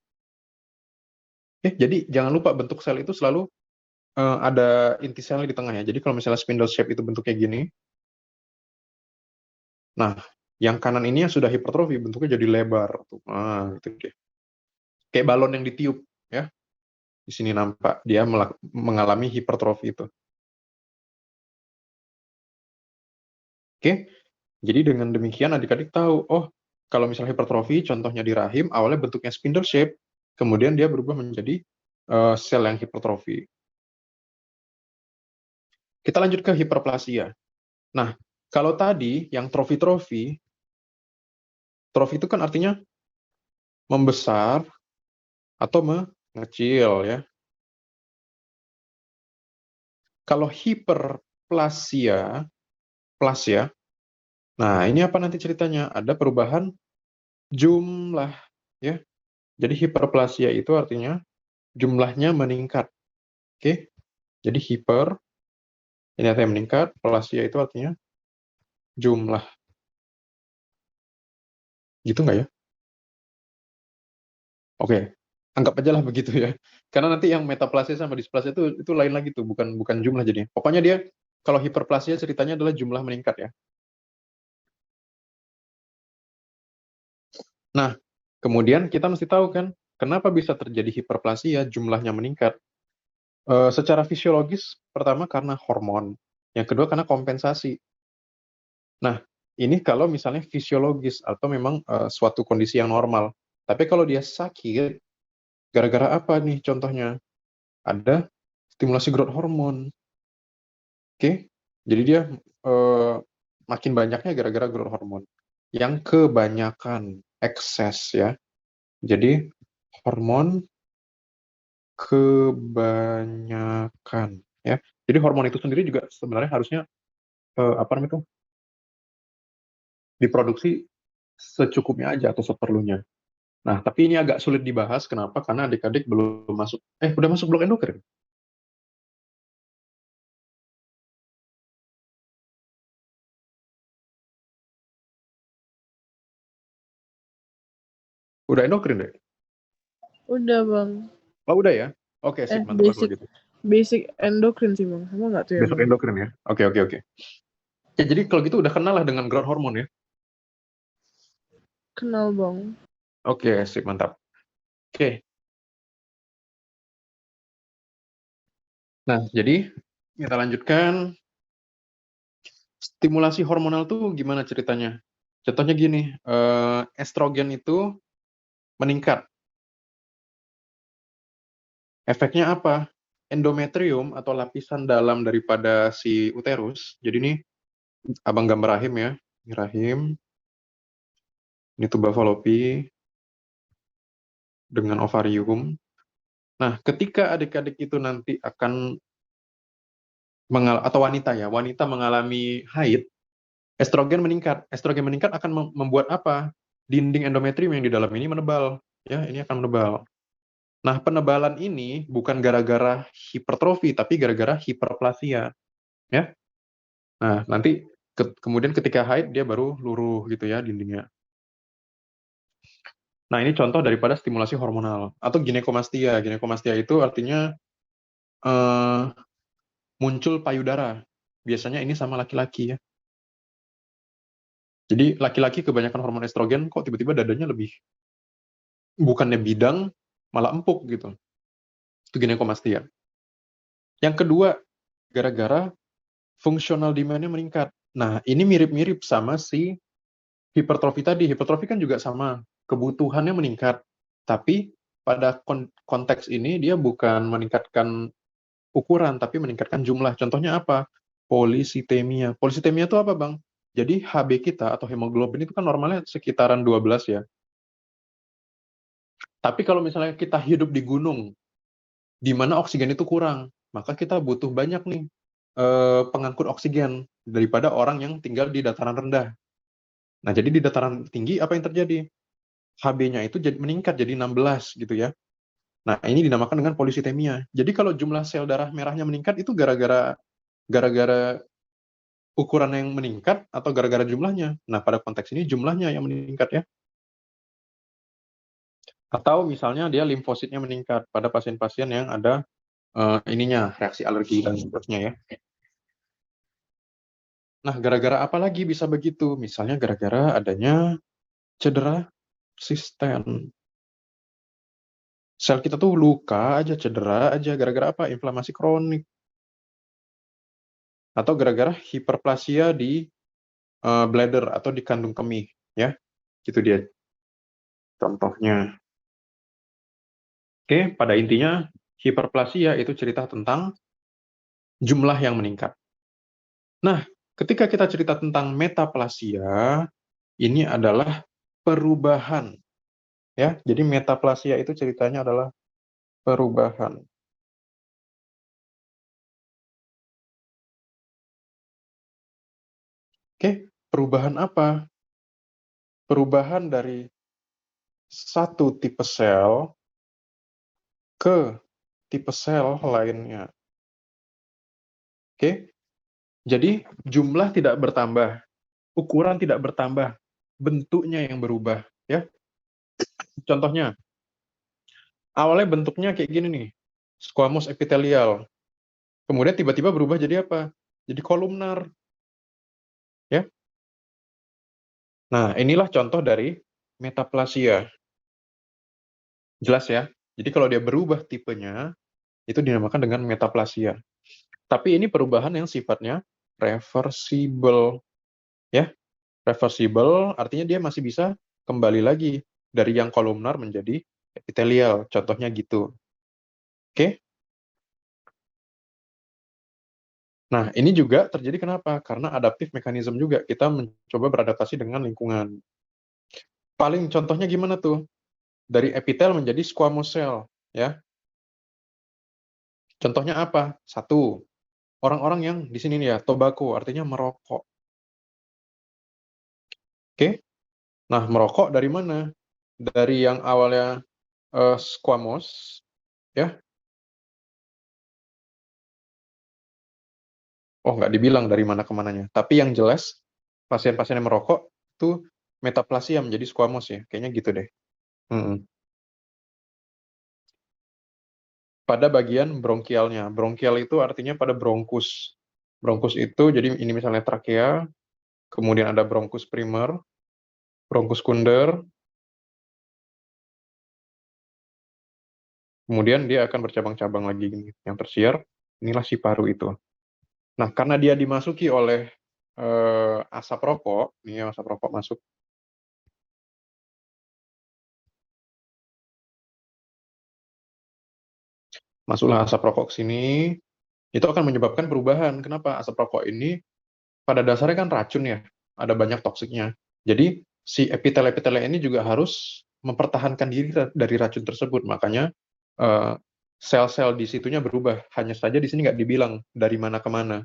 Jadi jangan lupa bentuk sel itu selalu ada inti selnya di tengah ya. Jadi kalau misalnya spindle shape itu bentuknya gini, nah yang kanan ini yang sudah hipertrofi bentuknya jadi lebar tuh. Nah, gitu deh. Kayak balon yang ditiup ya. Di sini nampak dia mengalami hipertrofi itu. Oke, jadi dengan demikian adik-adik tahu, oh kalau misalnya hipertrofi, contohnya di rahim, awalnya bentuknya spindle shape, kemudian dia berubah menjadi sel yang hipertrofi. Kita lanjut ke hiperplasia. Nah, kalau tadi yang trofi-trofi, trofi itu kan artinya membesar atau mengecil ya. Kalau hiperplasia, plasia, nah ini apa nanti ceritanya? Ada perubahan jumlah ya. Jadi hiperplasia itu artinya jumlahnya meningkat. Oke. Jadi hiper ini artinya meningkat, plasia itu artinya jumlah. Gitu nggak ya? Oke. Anggap aja lah begitu ya. Karena nanti yang metaplasia sama displasia itu lain lagi tuh, bukan bukan jumlah jadi. Pokoknya dia kalau hiperplasia ceritanya adalah jumlah meningkat ya. Nah, kemudian kita mesti tahu kan, kenapa bisa terjadi hiperplasia, jumlahnya meningkat. Secara fisiologis, pertama karena hormon. Yang kedua karena kompensasi. Nah, ini kalau misalnya fisiologis atau memang suatu kondisi yang normal. Tapi kalau dia sakit, gara-gara apa nih contohnya? Ada stimulasi growth hormone. Oke, jadi dia makin banyaknya gara-gara growth hormone. Yang kebanyakan, ekses ya. Jadi hormon kebanyakan ya. Jadi hormon itu sendiri juga sebenarnya harusnya apa namanya itu diproduksi secukupnya aja atau seperlunya. Nah, tapi ini agak sulit dibahas. Kenapa? Karena adik-adik belum masuk. Udah masuk blok endokrin? Udah endokrin deh? Udah bang. Oh, udah ya? Oke, sip. Mantap lah kalau gitu. Basic endokrin sih bang. Sama nggak tuh ya Besok bang? endokrin ya? Oke. Ya, jadi kalau gitu udah kenal lah dengan growth hormone ya? Kenal bang. Oke, sip. Mantap. Oke. Nah, jadi kita lanjutkan. Stimulasi hormonal tuh gimana ceritanya? Contohnya gini, estrogen itu meningkat. Efeknya apa? Endometrium atau lapisan dalam daripada si uterus. Jadi ini abang gambar rahim ya. Ini rahim, ini tuba falopi dengan ovarium. Nah, ketika adik-adik itu nanti akan atau wanita mengalami haid, estrogen meningkat. Estrogen meningkat akan membuat apa? Dinding endometrium yang di dalam ini menebal. Ya, ini akan menebal. Nah, penebalan ini bukan gara-gara hipertrofi, tapi gara-gara hiperplasia. Ya. Nah, nanti kemudian ketika haid, dia baru luruh gitu ya dindingnya. Nah, ini contoh daripada stimulasi hormonal. Atau ginekomastia. Ginekomastia itu artinya eh, muncul payudara. Biasanya ini sama laki-laki ya. Jadi laki-laki kebanyakan hormon estrogen, kok tiba-tiba dadanya lebih, bukannya bidang, malah empuk gitu. Itu ginekomastia. Yang kedua, gara-gara fungsional demand-nya meningkat. Nah, ini mirip-mirip sama si hipertrofi tadi. Hipertrofi kan juga sama, kebutuhannya meningkat. Tapi pada konteks ini dia bukan meningkatkan ukuran, tapi meningkatkan jumlah. Contohnya apa? Polisitemia. Polisitemia itu apa, Bang? Jadi HB kita atau hemoglobin itu kan normalnya sekitaran 12 ya. Tapi kalau misalnya kita hidup di gunung, di mana oksigen itu kurang, maka kita butuh banyak nih pengangkut oksigen daripada orang yang tinggal di dataran rendah. Nah, jadi di dataran tinggi apa yang terjadi? HB-nya itu meningkat jadi 16 gitu ya. Nah, ini dinamakan dengan polisitemia. Jadi kalau jumlah sel darah merahnya meningkat itu gara-gara ukuran yang meningkat atau gara-gara jumlahnya. Nah, pada konteks ini jumlahnya yang meningkat ya. Atau misalnya dia limfositnya meningkat pada pasien-pasien yang ada ininya reaksi alergi dan seterusnya ya. Nah, gara-gara apa lagi bisa begitu? Misalnya gara-gara adanya cedera persisten. Sel kita tuh luka aja, cedera aja, gara-gara apa? Inflamasi kronik. Atau gara-gara hiperplasia di bladder atau di kandung kemih, ya. Itu dia contohnya. Oke, pada intinya hiperplasia itu cerita tentang jumlah yang meningkat. Nah, ketika kita cerita tentang metaplasia, ini adalah perubahan, ya. Jadi metaplasia itu ceritanya adalah perubahan. Oke, perubahan apa? Perubahan dari satu tipe sel ke tipe sel lainnya. Oke, jadi jumlah tidak bertambah, ukuran tidak bertambah, bentuknya yang berubah. Ya, contohnya, awalnya bentuknya kayak gini nih, squamous epithelial. Kemudian tiba-tiba berubah jadi apa? Jadi kolumnar. Ya, nah inilah contoh dari metaplasia. Jelas ya? Jadi kalau dia berubah tipenya, itu dinamakan dengan metaplasia. Tapi ini perubahan yang sifatnya reversible. Ya, reversible artinya dia masih bisa kembali lagi dari yang kolumnar menjadi epithelial. Contohnya gitu. Oke? Nah, ini juga terjadi kenapa? Karena adaptif mekanisme juga. Kita mencoba beradaptasi dengan lingkungan. Paling contohnya gimana tuh? Dari epitel menjadi squamous cell. Ya. Contohnya apa? Satu, orang-orang yang di sini nih ya, tobacco, artinya merokok. Oke? Nah, merokok dari mana? dari yang awalnya squamous, ya. Oh, nggak dibilang dari mana ke mananya. Tapi yang jelas, pasien-pasien yang merokok itu metaplasia menjadi squamous ya. Kayaknya gitu deh. Pada bagian bronkialnya. Bronkial itu artinya pada bronkus. Bronkus itu, jadi ini misalnya trakea, kemudian ada bronkus primer, bronkus kunder, kemudian dia akan bercabang-cabang lagi. Yang tersier, inilah si paru itu. Nah, karena dia dimasuki oleh asap rokok, ini asap rokok masuk, masuklah asap rokok ke sini, itu akan menyebabkan perubahan. Kenapa? Asap rokok ini pada dasarnya kan racun ya, ada banyak toksiknya. Jadi si epitel-epitel ini juga harus mempertahankan diri dari racun tersebut. Makanya sel-sel di situnya berubah. Hanya saja di sini nggak dibilang dari mana ke mana.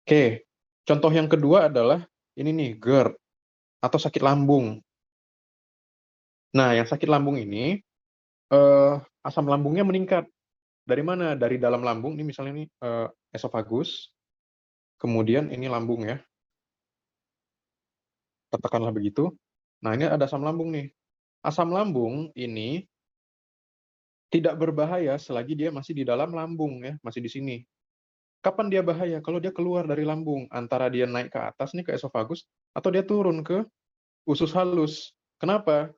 Oke, contoh yang kedua adalah ini nih, GERD atau sakit lambung. Nah, yang sakit lambung ini asam lambungnya meningkat. Dari mana? Dari dalam lambung. Ini misalnya ini esofagus. Kemudian ini lambung ya. Katakanlah begitu. Nah, ini ada asam lambung nih. Asam lambung ini tidak berbahaya selagi dia masih di dalam lambung ya, masih di sini. Kapan dia bahaya? Kalau dia keluar dari lambung, antara dia naik ke atas nih ke esofagus atau dia turun ke usus halus. Kenapa?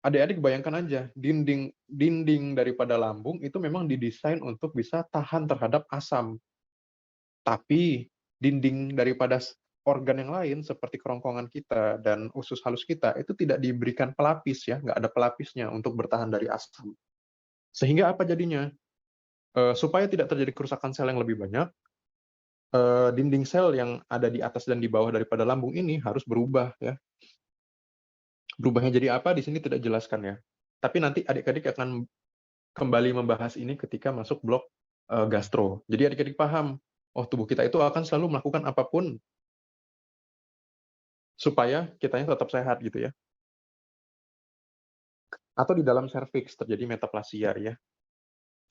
Adik-adik bayangkan aja, dinding daripada lambung itu memang didesain untuk bisa tahan terhadap asam. Tapi dinding daripada organ yang lain seperti kerongkongan kita dan usus halus kita itu tidak diberikan pelapis ya, nggak ada pelapisnya untuk bertahan dari asam. Sehingga apa jadinya? Supaya tidak terjadi kerusakan sel yang lebih banyak, dinding sel yang ada di atas dan di bawah daripada lambung ini harus berubah ya. Berubahnya jadi apa di sini tidak jelaskan ya. Tapi nanti adik-adik akan kembali membahas ini ketika masuk blok gastro. Jadi adik-adik paham, oh tubuh kita itu akan selalu melakukan apapun supaya kitanya tetap sehat gitu ya. Atau di dalam serviks terjadi metaplasia ya.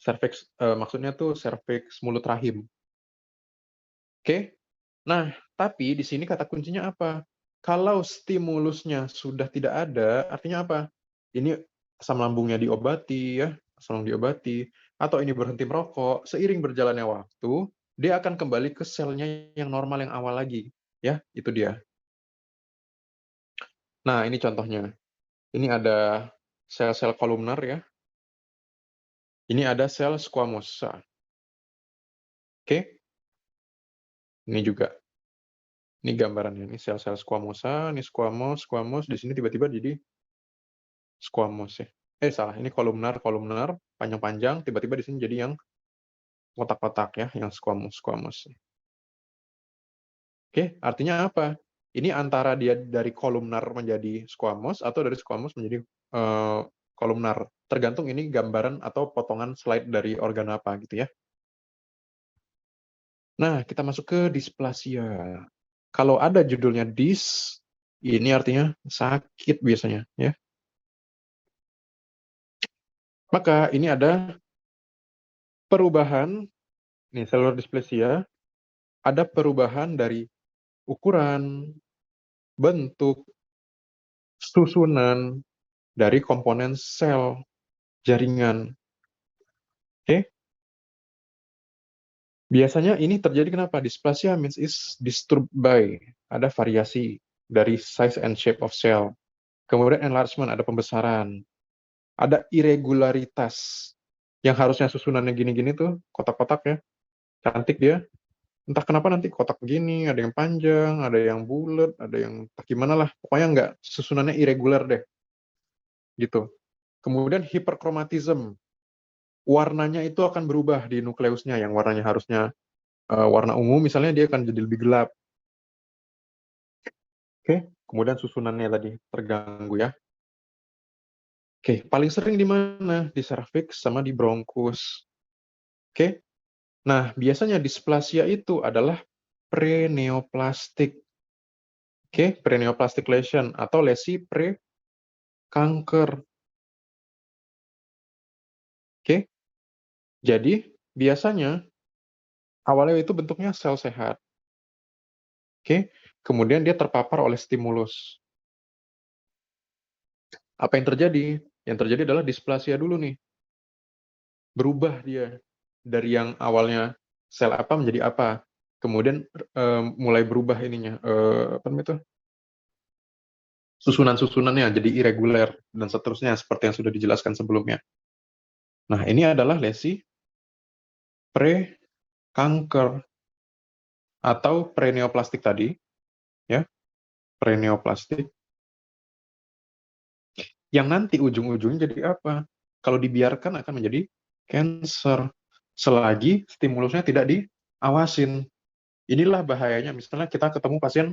Serviks maksudnya tuh serviks mulut rahim. Oke? Nah, tapi di sini kata kuncinya apa? Kalau stimulusnya sudah tidak ada, artinya apa? Ini asam lambungnya diobati ya, asam lambung diobati, atau ini berhenti merokok, seiring berjalannya waktu, dia akan kembali ke selnya yang normal yang awal lagi. Ya, itu dia. Nah, ini contohnya. Ini ada sel-sel kolumnar ya. Ini ada sel squamosa. Oke? Ini juga. Ini gambarannya. Ini sel-sel squamosa, ini squamous, di sini tiba-tiba jadi squamous ya. Salah, ini kolumnar, panjang-panjang, tiba-tiba di sini jadi yang kotak-kotak ya, yang squamous. Oke, artinya apa? Ini antara dia dari kolumnar menjadi squamous atau dari squamous menjadi kolumnar. Tergantung ini gambaran atau potongan slide dari organ apa gitu ya. Nah, kita masuk ke displasia. Kalau ada judulnya dis, ini artinya sakit biasanya ya. Maka ini ada perubahan, nih cellular dysplasia, ada perubahan dari ukuran, bentuk, susunan dari komponen sel jaringan. Oke? Biasanya ini terjadi kenapa? Dysplasia means is disturbed by, ada variasi dari size and shape of cell. Kemudian enlargement, ada pembesaran. Ada irregularitas. Yang harusnya susunannya gini-gini tuh, kotak-kotak ya. Cantik dia. Entah kenapa nanti kotak begini, ada yang panjang, ada yang bulat, ada yang entah gimana lah. Pokoknya nggak, susunannya irregular deh. Gitu. Kemudian hiperkromatism. Warnanya itu akan berubah di nukleusnya, yang warnanya harusnya warna ungu, misalnya dia akan jadi lebih gelap. Oke, kemudian susunannya tadi terganggu ya. Oke, paling sering di mana? Di serviks sama di bronkus. Oke, nah biasanya displasia itu adalah preneoplastik. Oke, preneoplastic lesion atau lesi kanker. Oke, jadi biasanya awalnya itu bentuknya sel sehat. Oke, kemudian dia terpapar oleh stimulus. Apa yang terjadi? Yang terjadi adalah displasia dulu nih. Berubah dia dari yang awalnya sel apa menjadi apa. Kemudian mulai berubah ininya, apa namanya itu? Susunan-susunannya jadi irreguler dan seterusnya seperti yang sudah dijelaskan sebelumnya. Nah, ini adalah lesi pre-kanker atau preneoplastik tadi, ya, preneoplastik yang nanti ujung-ujungnya jadi apa? Kalau dibiarkan akan menjadi cancer selagi stimulusnya tidak diawasin. Inilah bahayanya, misalnya kita ketemu pasien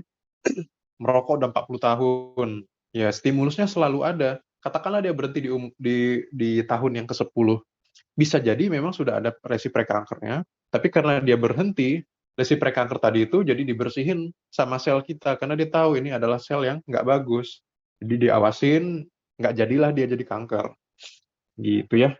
merokok udah 40 tahun, ya stimulusnya selalu ada. Katakanlah dia berhenti di tahun yang ke-10. Bisa jadi memang sudah ada resi prekankernya, tapi karena dia berhenti, resi prekanker tadi itu jadi dibersihin sama sel kita, karena dia tahu ini adalah sel yang nggak bagus. Jadi diawasin, nggak jadilah dia jadi kanker. Gitu ya.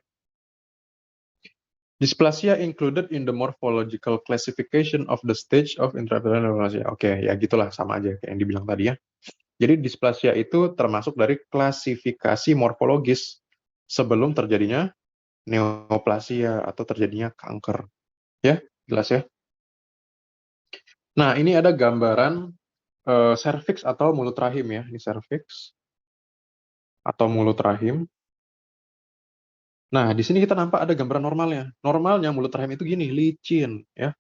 Dysplasia included in the morphological classification of the stage of intraepithelial neoplasia. Oke, ya gitulah, sama aja kayak yang dibilang tadi ya. Jadi dysplasia itu termasuk dari klasifikasi morfologis sebelum terjadinya neoplasia atau terjadinya kanker. Ya, jelas ya. Nah, ini ada gambaran serviks atau mulut rahim ya. Ini serviks atau mulut rahim. Nah, di sini kita nampak ada gambaran normalnya. Normalnya mulut rahim itu gini, licin ya.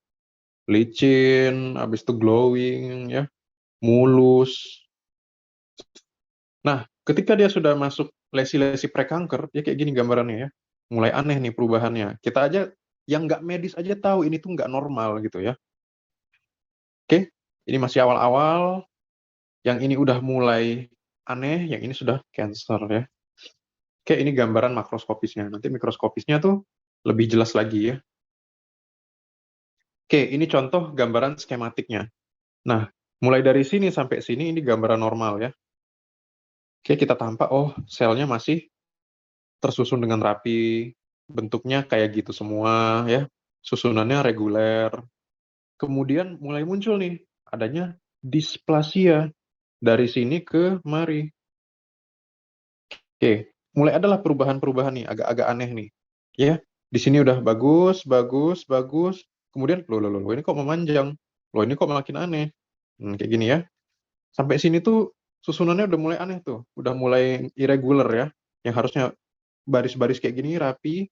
Licin, habis itu glowing ya, mulus. Nah, ketika dia sudah masuk lesi-lesi prekanker, dia kayak gini gambarannya ya. Mulai aneh nih perubahannya. Kita aja yang nggak medis aja tahu ini tuh nggak normal gitu ya. Oke, ini masih awal-awal. Yang ini udah mulai aneh, yang ini sudah cancer ya. Oke, ini gambaran makroskopisnya. Nanti mikroskopisnya tuh lebih jelas lagi ya. Oke, ini contoh gambaran skematiknya. Nah, mulai dari sini sampai sini ini gambaran normal ya. Oke, kita tampak, oh selnya masih tersusun dengan rapi, bentuknya kayak gitu semua ya. Susunannya reguler. Kemudian mulai muncul nih, adanya displasia dari sini ke mari. Oke, mulai adalah perubahan-perubahan nih, agak-agak aneh nih. Ya, di sini udah bagus, bagus, bagus. Kemudian, loh, ini kok memanjang? Loh, ini kok makin aneh? Kayak gini ya. Sampai sini tuh susunannya udah mulai aneh tuh. Udah mulai irregular ya. Yang harusnya baris-baris kayak gini rapi.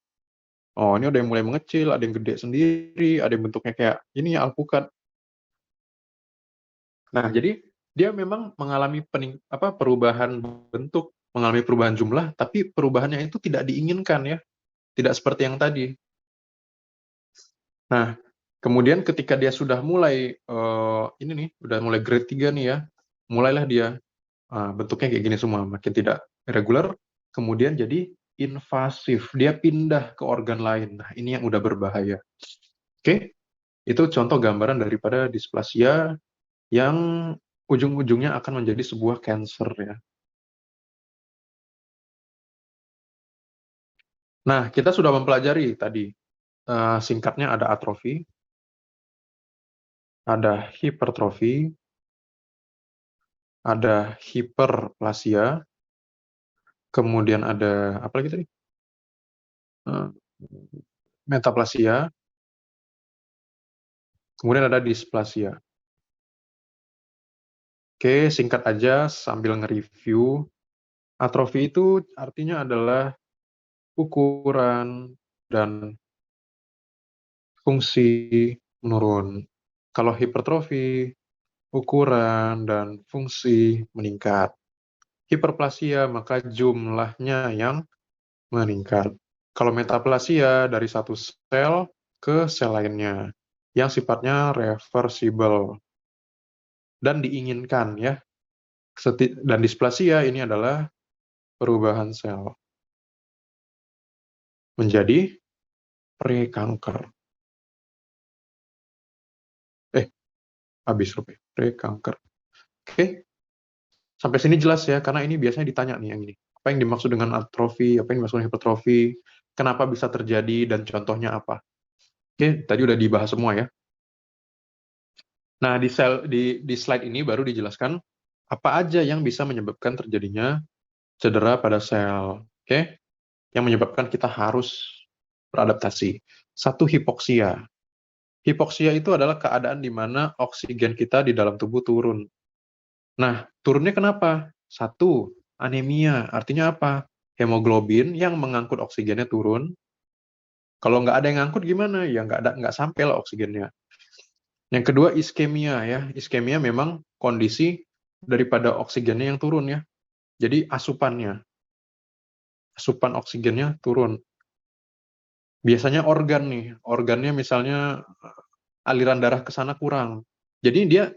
Oh, ini udah yang mulai mengecil, ada yang gede sendiri, ada yang bentuknya kayak ini ya, alpukat. Nah, jadi dia memang mengalami perubahan bentuk, mengalami perubahan jumlah, tapi perubahannya itu tidak diinginkan ya. Tidak seperti yang tadi. Nah, kemudian ketika dia sudah mulai ini nih, udah mulai grade 3 nih ya, mulailah dia bentuknya kayak gini semua, makin tidak reguler, kemudian jadi invasif, dia pindah ke organ lain. Nah, ini yang udah berbahaya. Oke, itu contoh gambaran daripada displasia yang ujung-ujungnya akan menjadi sebuah cancer ya. Nah, kita sudah mempelajari tadi, singkatnya ada atrofi, ada hipertrofi, ada hiperplasia, kemudian ada apa lagi tadi? Metaplasia, kemudian ada displasia. Oke, singkat aja sambil nge-review. Atrofi itu artinya adalah ukuran dan fungsi menurun. Kalau hipertrofi, ukuran dan fungsi meningkat. Hiperplasia, maka jumlahnya yang meningkat. Kalau metaplasia, dari satu sel ke sel lainnya, yang sifatnya reversible dan diinginkan ya. Dan displasia ini adalah perubahan sel menjadi prekanker. Habis rupanya, prekanker. Oke, sampai sini jelas ya, karena ini biasanya ditanya nih yang ini. Apa yang dimaksud dengan atrofi, apa yang dimaksud dengan hipertrofi, kenapa bisa terjadi, dan contohnya apa. Oke, tadi udah dibahas semua ya. Nah, di slide ini baru dijelaskan apa aja yang bisa menyebabkan terjadinya cedera pada sel. Oke, yang menyebabkan kita harus beradaptasi. Satu, hipoksia. Hipoksia itu adalah keadaan di mana oksigen kita di dalam tubuh turun. Nah, turunnya kenapa? Satu, anemia. Artinya apa? Hemoglobin yang mengangkut oksigennya turun. Kalau nggak ada yang ngangkut gimana? Ya nggak sampai lah oksigennya. Yang kedua, iskemia ya. Iskemia memang kondisi daripada oksigennya yang turun ya. Jadi asupan oksigennya turun. Biasanya organ nih, organnya misalnya aliran darah ke sana kurang. Jadi dia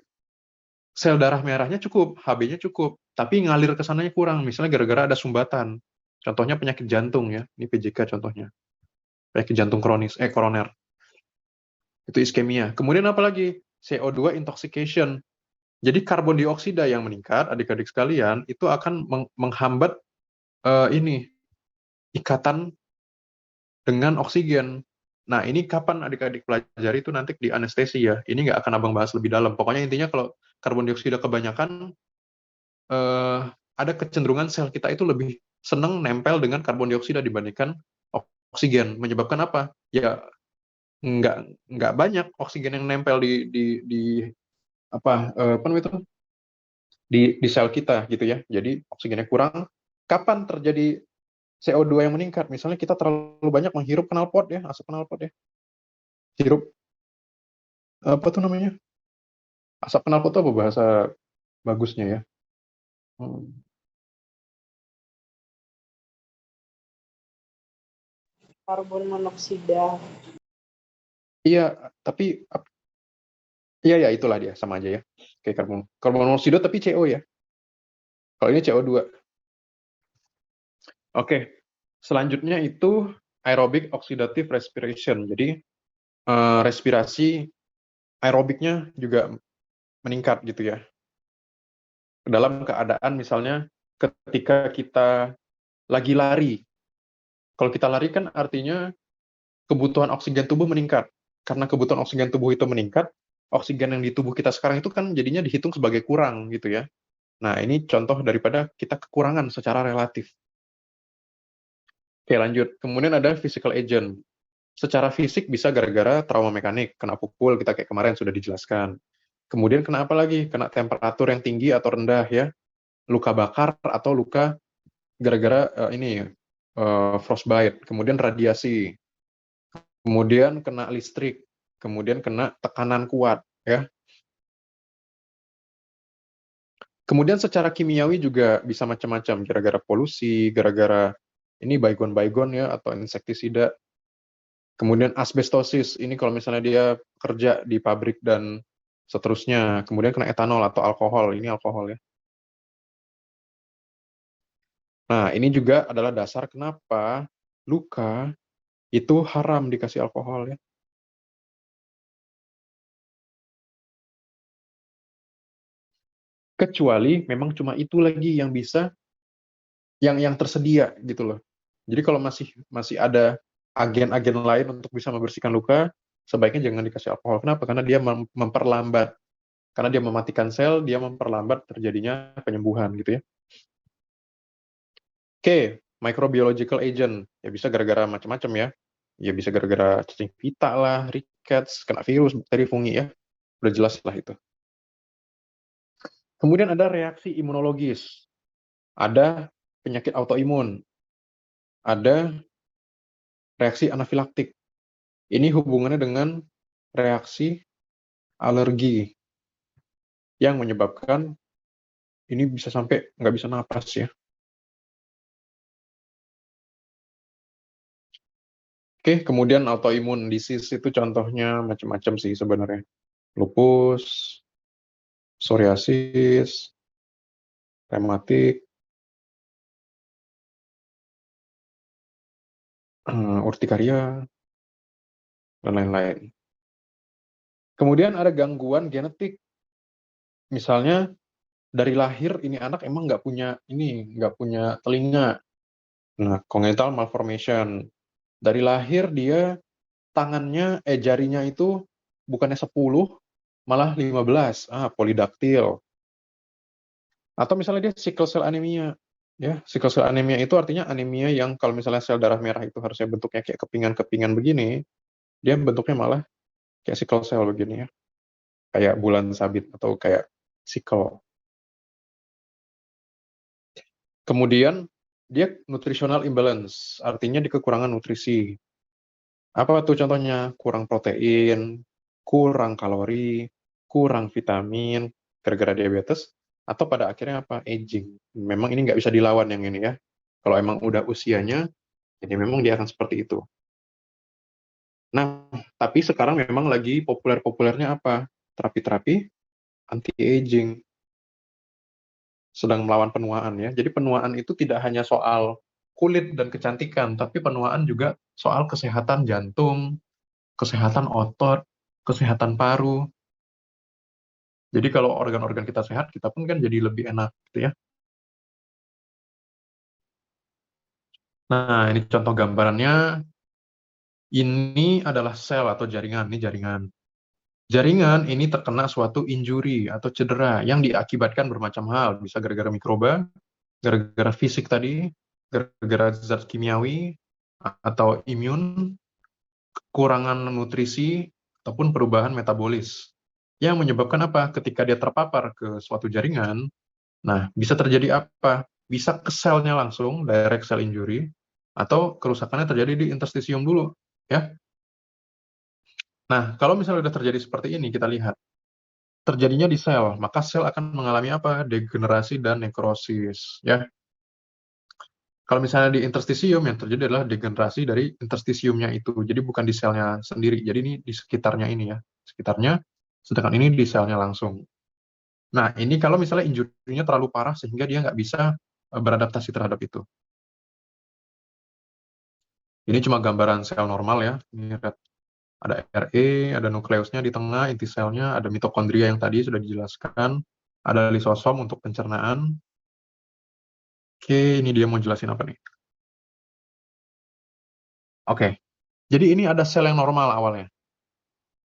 sel darah merahnya cukup, Hb-nya cukup, tapi ngalir ke sananya kurang. Misalnya gara-gara ada sumbatan. Contohnya penyakit jantung ya. Ini PJK contohnya. Penyakit jantung koroner. Itu iskemia. Kemudian apa lagi? CO2 intoxication. Jadi karbon dioksida yang meningkat, adik-adik sekalian, itu akan menghambat ini ikatan dengan oksigen. Nah, ini kapan adik-adik pelajari itu nanti di anestesi ya. Ini nggak akan abang bahas lebih dalam. Pokoknya intinya kalau karbon dioksida kebanyakan, ada kecenderungan sel kita itu lebih senang nempel dengan karbon dioksida dibandingkan oksigen. Menyebabkan apa? Ya nggak banyak oksigen yang nempel di apa namanya itu di sel kita gitu ya. Jadi oksigennya kurang. Kapan terjadi CO2 yang meningkat? Misalnya kita terlalu banyak menghirup knalpot ya, asap knalpot ya. Hirup apa tuh namanya? Asap knalpot itu apa bahasa bagusnya ya? Hmm. Karbon monoksida. Iya, tapi iya itulah dia, sama aja ya. Kayak karbon monoksida tapi CO ya. Kalau ini CO2. Oke. Selanjutnya itu aerobic oxidative respiration. Jadi respirasi aerobiknya juga meningkat gitu ya. Dalam keadaan misalnya ketika kita lagi lari. Kalau kita lari kan artinya kebutuhan oksigen tubuh meningkat. Karena kebutuhan oksigen tubuh itu meningkat, oksigen yang di tubuh kita sekarang itu kan jadinya dihitung sebagai kurang gitu ya. Nah, ini contoh daripada kita kekurangan secara relatif. Oke, lanjut. Kemudian ada physical agent. Secara fisik bisa gara-gara trauma mekanik, kena pukul, kita kayak kemarin sudah dijelaskan. Kemudian kena apa lagi? Kena temperatur yang tinggi atau rendah ya. Luka bakar atau luka gara-gara frostbite. Kemudian radiasi. Kemudian kena listrik. Kemudian kena tekanan kuat ya. Kemudian secara kimiawi juga bisa macam-macam, gara-gara polusi, gara-gara ini baygon-baygon ya, atau insektisida. Kemudian asbestosis, ini kalau misalnya dia kerja di pabrik dan seterusnya. Kemudian kena etanol atau alkohol, ini alkohol ya. Nah, ini juga adalah dasar kenapa luka itu haram dikasih alkohol ya. Kecuali memang cuma itu lagi yang bisa, yang tersedia gitu loh. Jadi kalau masih ada agen-agen lain untuk bisa membersihkan luka, sebaiknya jangan dikasih alkohol. Kenapa? Karena dia memperlambat. Karena dia mematikan sel, dia memperlambat terjadinya penyembuhan gitu ya. Oke, microbiological agent. Ya bisa gara-gara macam-macam ya. Ya bisa gara-gara cacing pita lah, rickets, kena virus, bakteri, fungi ya. Udah jelas lah itu. Kemudian ada reaksi imunologis. Ada penyakit autoimun. Ada reaksi anafilaktik. Ini hubungannya dengan reaksi alergi yang menyebabkan ini bisa sampai nggak bisa napas ya. Oke, kemudian autoimun disease itu contohnya macam-macam sih sebenarnya. Lupus, psoriasis, rematik, urtikaria, dan lain-lain. Kemudian ada gangguan genetik. Misalnya dari lahir ini anak emang nggak punya telinga. Nah, congenital malformation. Dari lahir dia jarinya itu bukannya 10, malah 15. Polidaktil. Atau misalnya dia sickle cell anemia. Ya, sickle cell anemia itu artinya anemia yang kalau misalnya sel darah merah itu harusnya bentuknya kayak kepingan-kepingan begini, dia bentuknya malah kayak sickle cell begini ya. Kayak bulan sabit atau kayak sickle. Kemudian dia nutritional imbalance, artinya di kekurangan nutrisi. Apa tuh contohnya? Kurang protein, kurang kalori, kurang vitamin, gara-gara diabetes, atau pada akhirnya apa? Aging. Memang ini nggak bisa dilawan yang ini ya. Kalau emang udah usianya, jadi memang dia akan seperti itu. Nah, tapi sekarang memang lagi populer-populernya apa? Terapi-terapi anti-aging. Sedang melawan penuaan ya. Jadi penuaan itu tidak hanya soal kulit dan kecantikan, tapi penuaan juga soal kesehatan jantung, kesehatan otot, kesehatan paru. Jadi kalau organ-organ kita sehat, kita pun kan jadi lebih enak gitu ya. Nah, ini contoh gambarannya. Ini adalah sel atau jaringan, ini jaringan. Jaringan ini terkena suatu injury atau cedera yang diakibatkan bermacam hal, bisa gara-gara mikroba, gara-gara fisik tadi, gara-gara zat kimiawi, atau imun, kekurangan nutrisi, ataupun perubahan metabolis. Yang menyebabkan apa? Ketika dia terpapar ke suatu jaringan, nah bisa terjadi apa? Bisa ke selnya langsung, direct cell injury, atau kerusakannya terjadi di interstisium dulu. Ya. Nah, kalau misalnya sudah terjadi seperti ini, kita lihat. Terjadinya di sel, maka sel akan mengalami apa? Degenerasi dan nekrosis. Ya. Kalau misalnya di interstisium, yang terjadi adalah degenerasi dari interstisiumnya itu. Jadi bukan di selnya sendiri. Jadi ini di sekitarnya ini ya. Sekitarnya, sedangkan ini di selnya langsung. Nah, ini kalau misalnya injurinya terlalu parah sehingga dia nggak bisa beradaptasi terhadap itu. Ini cuma gambaran sel normal ya. Ini ada RE, ada nukleusnya di tengah, inti selnya, ada mitokondria yang tadi sudah dijelaskan, ada lisosom untuk pencernaan. Oke, ini dia mau jelasin apa nih? Oke, jadi ini ada sel yang normal awalnya.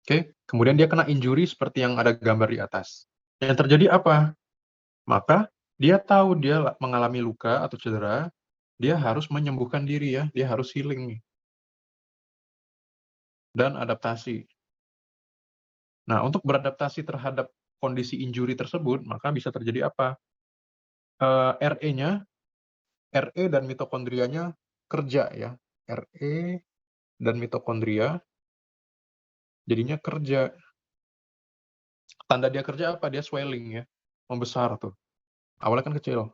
Oke, kemudian dia kena injury seperti yang ada gambar di atas. Yang terjadi apa? Maka dia tahu dia mengalami luka atau cedera, dia harus menyembuhkan diri ya, dia harus healing nih. Dan adaptasi. Nah, untuk beradaptasi terhadap kondisi injury tersebut, maka bisa terjadi apa? RE-nya, RE dan mitokondrianya kerja ya. RE dan mitokondria jadinya kerja. Tanda dia kerja apa? Dia swelling ya, membesar tuh. Awalnya kan kecil.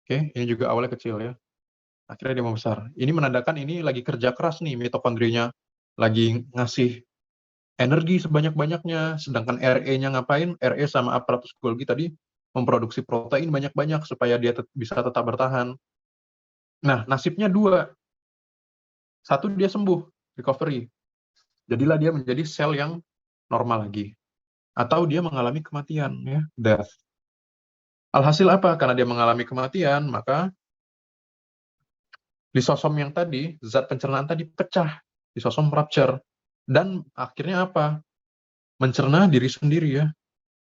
Oke, ini juga awalnya kecil ya. Akhirnya dia membesar. Ini menandakan ini lagi kerja keras nih mitokondrianya. Lagi ngasih energi sebanyak-banyaknya. Sedangkan RE-nya ngapain? RE sama aparatus Golgi tadi memproduksi protein banyak-banyak supaya dia bisa tetap bertahan. Nah, nasibnya dua. Satu, dia sembuh, recovery. Jadilah dia menjadi sel yang normal lagi. Atau dia mengalami kematian, ya, death. Alhasil apa? Karena dia mengalami kematian, maka lisosom yang tadi, zat pencernaan tadi pecah. Lisosom rupture. Dan akhirnya apa? Mencerna diri sendiri ya.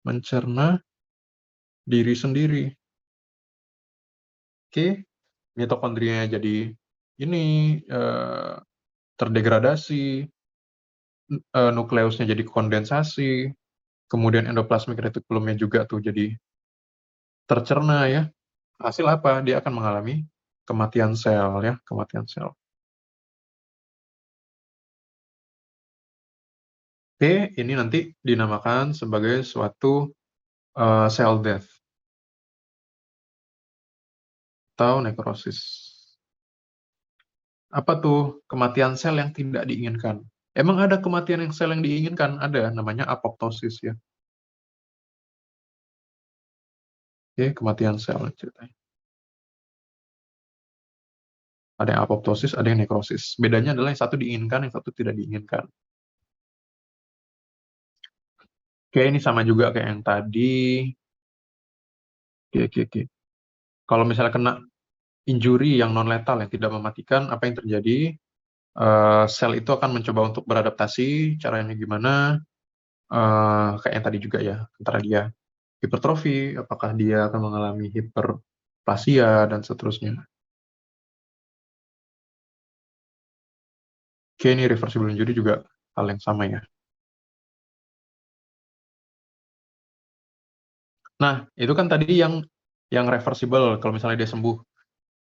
Mencerna diri sendiri. Oke, mitokondrianya jadi ini terdegradasi, nukleusnya jadi kondensasi, kemudian endoplasmik retikulumnya juga tuh jadi tercerna ya. Hasil apa? Dia akan mengalami kematian sel ya, kematian sel. Oke, ini nanti dinamakan sebagai suatu cell death atau nekrosis. Apa tuh kematian sel yang tidak diinginkan? Emang ada kematian yang sel yang diinginkan? Ada, namanya apoptosis ya. Oke, kematian sel ceritanya. Ada yang apoptosis, ada yang nekrosis. Bedanya adalah yang satu diinginkan, yang satu tidak diinginkan. Oke, ini sama juga kayak yang tadi. Oke. Kalau misalnya kena injury yang non letal yang tidak mematikan, apa yang terjadi? Sel itu akan mencoba untuk beradaptasi. Caranya gimana? Kayak yang tadi juga ya, antara dia hipertrofi, apakah dia akan mengalami hiperplasia dan seterusnya. Oke, ini reversible injury juga hal yang sama ya. Nah, itu kan tadi yang reversible kalau misalnya dia sembuh.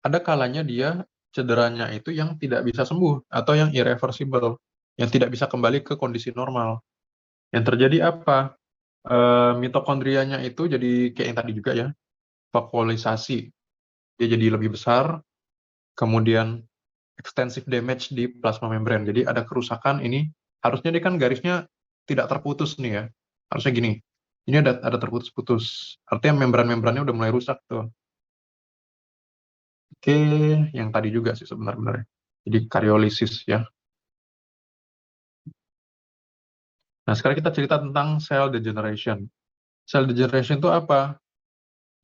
Ada kalanya dia cederanya itu yang tidak bisa sembuh atau yang irreversible, yang tidak bisa kembali ke kondisi normal. Yang terjadi apa? Mitokondrianya itu jadi kayak yang tadi juga ya, vakuolisasi. Dia jadi lebih besar, kemudian extensive damage di plasma membrane. Jadi ada kerusakan ini, harusnya dia kan garisnya tidak terputus nih ya. Harusnya gini. Ini ada terputus-putus. Artinya membran-membrannya udah mulai rusak tuh. Oke, yang tadi juga sih sebenarnya. Jadi karyolisis ya. Nah, sekarang kita cerita tentang cell degeneration. Cell degeneration itu apa?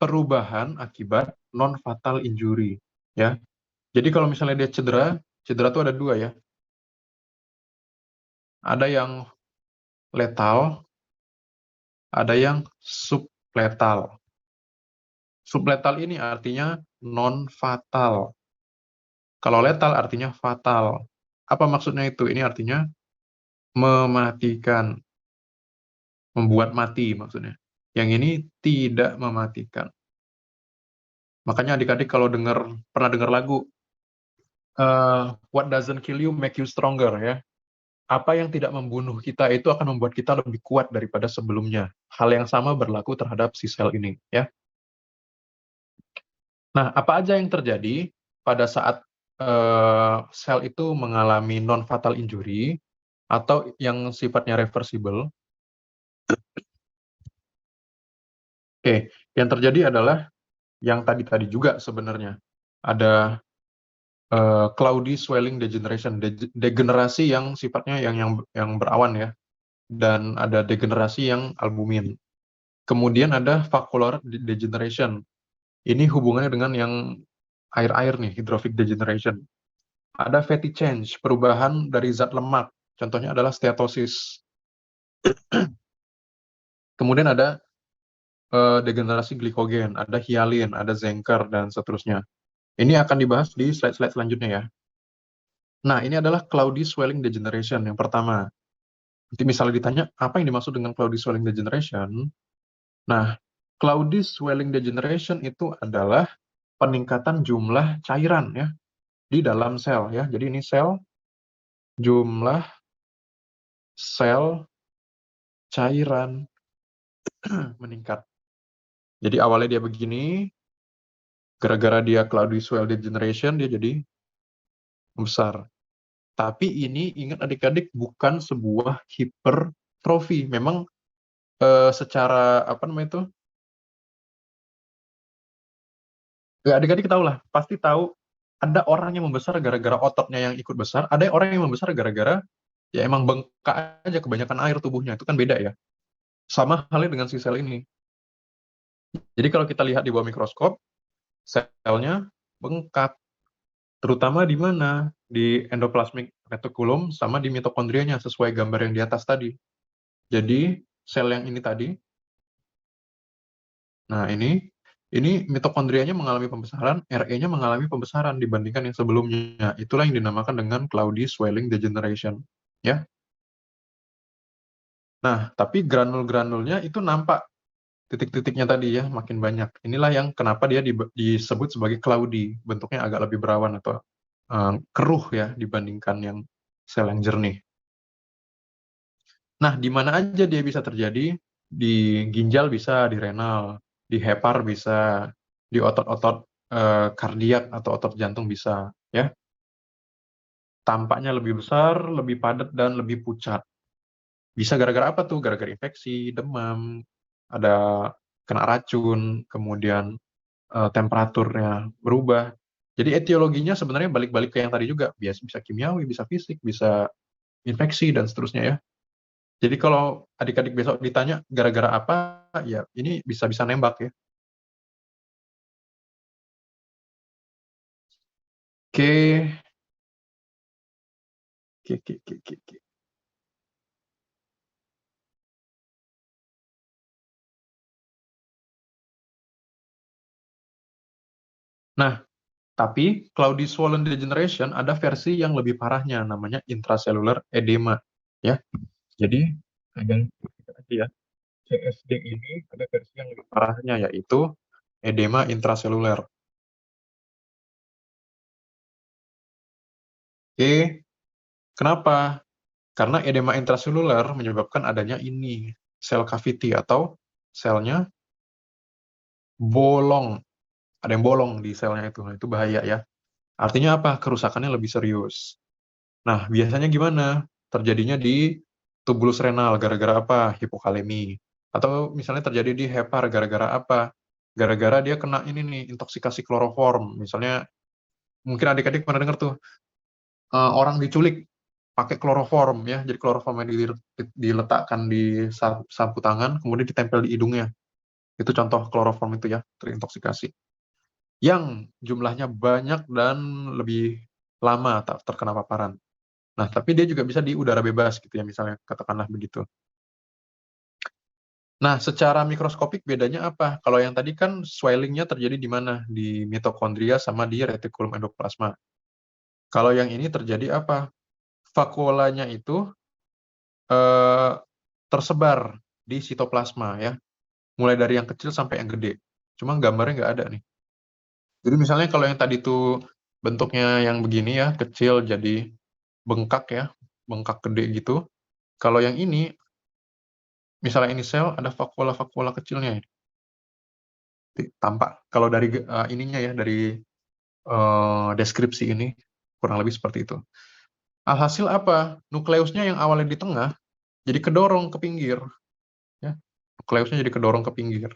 Perubahan akibat non-fatal injury. Ya. Jadi kalau misalnya dia cedera, cedera itu ada dua ya. Ada yang letal, ada yang subletal. Subletal ini artinya non-fatal. Kalau letal artinya fatal. Apa maksudnya itu? Ini artinya mematikan, membuat mati maksudnya. Yang ini tidak mematikan. Makanya adik-adik kalau pernah dengar lagu What doesn't kill you make you stronger ya. Apa yang tidak membunuh kita itu akan membuat kita lebih kuat daripada sebelumnya. Hal yang sama berlaku terhadap si sel ini ya. Nah, apa aja yang terjadi pada saat sel itu mengalami non-fatal injury atau yang sifatnya reversible? Oke, yang terjadi adalah yang tadi-tadi juga sebenarnya. Ada cloudy swelling degeneration, degenerasi yang sifatnya yang berawan ya, dan ada degenerasi yang albumin. Kemudian ada vascular degeneration. Ini hubungannya dengan yang air-air nih, hydrophic degeneration. Ada fatty change, perubahan dari zat lemak. Contohnya adalah steatosis. Kemudian ada degenerasi glikogen, ada hialin, ada zenker, dan seterusnya. Ini akan dibahas di slide-slide selanjutnya ya. Nah, ini adalah cloudy swelling degeneration yang pertama. Nanti misalnya ditanya, apa yang dimaksud dengan cloudy swelling degeneration? Nah, cloudy swelling degeneration itu adalah peningkatan jumlah cairan ya di dalam sel ya. Jadi ini jumlah sel cairan meningkat. Jadi awalnya dia begini, gara-gara dia cloudy swell degeneration dia jadi besar. Tapi ini ingat adik-adik bukan sebuah hipertrofi. Memang secara apa namanya itu? Ya, adik-adik tahu lah, pasti tahu ada orang yang membesar gara-gara ototnya yang ikut besar, ada orang yang membesar gara-gara ya emang bengkak aja kebanyakan air tubuhnya. Itu kan beda ya. Sama halnya dengan si sel ini. Jadi kalau kita lihat di bawah mikroskop, selnya bengkak. Terutama di mana? Di endoplasmic reticulum sama di mitokondrianya sesuai gambar yang di atas tadi. Jadi sel yang ini tadi, nah ini mitokondrianya mengalami pembesaran, RE-nya mengalami pembesaran dibandingkan yang sebelumnya. Itulah yang dinamakan dengan cloudy swelling degeneration. Ya. Nah, tapi granul-granulnya itu nampak titik-titiknya tadi ya, makin banyak. Inilah yang kenapa dia disebut sebagai cloudy, bentuknya agak lebih berawan atau keruh ya dibandingkan yang sel yang jernih. Nah, di mana aja dia bisa terjadi? Di ginjal bisa, di renal, di hepar bisa, di otot-otot kardiak atau otot jantung bisa, ya. Tampaknya lebih besar, lebih padat dan lebih pucat. Bisa gara-gara apa tuh? Gara-gara infeksi, demam, ada kena racun, kemudian temperaturnya berubah. Jadi etiologinya sebenarnya balik-balik ke yang tadi juga, bisa kimiawi, bisa fisik, bisa infeksi dan seterusnya ya. Jadi kalau adik-adik besok ditanya gara-gara apa, ya ini bisa-bisa nembak ya. Oke. Oke. Nah, tapi Claudy swollen degeneration ada versi yang lebih parahnya, namanya intracellular edema. Ya, jadi ada ya, CSD ini ada versi yang lebih parahnya, yaitu edema intraseluler. Oke, kenapa? Karena edema intraseluler menyebabkan adanya ini, sel cavity atau selnya bolong. Ada yang bolong di selnya itu. Nah, itu bahaya ya. Artinya apa? Kerusakannya lebih serius. Nah, biasanya gimana? Terjadinya di tubulus renal gara-gara apa? Hipokalemi. Atau misalnya terjadi di hepar gara-gara apa? Gara-gara dia kena ini nih, intoksikasi kloroform. Misalnya, mungkin adik-adik pernah dengar tuh, orang diculik pakai kloroform ya. Jadi kloroformnya diletakkan di sapu tangan, kemudian ditempel di hidungnya. Itu contoh kloroform itu ya, terintoksikasi. Yang jumlahnya banyak dan lebih lama terkena paparan. Nah, tapi dia juga bisa di udara bebas gitu ya, misalnya katakanlah begitu. Nah, secara mikroskopik bedanya apa? Kalau yang tadi kan swelling-nya terjadi di mana? Di mitokondria sama di retikulum endoplasma. Kalau yang ini terjadi apa? Vakuolanya itu tersebar di sitoplasma ya. Mulai dari yang kecil sampai yang gede. Cuma gambarnya nggak ada nih. Jadi misalnya kalau yang tadi tuh bentuknya yang begini ya, kecil jadi bengkak ya, bengkak gede gitu. Kalau yang ini, misalnya ini sel, ada vakuola-vakuola kecilnya ya. Tampak kalau dari ininya ya, dari deskripsi ini kurang lebih seperti itu. Alhasil apa? Nukleusnya yang awalnya di tengah jadi kedorong ke pinggir, ya. Nukleusnya jadi kedorong ke pinggir.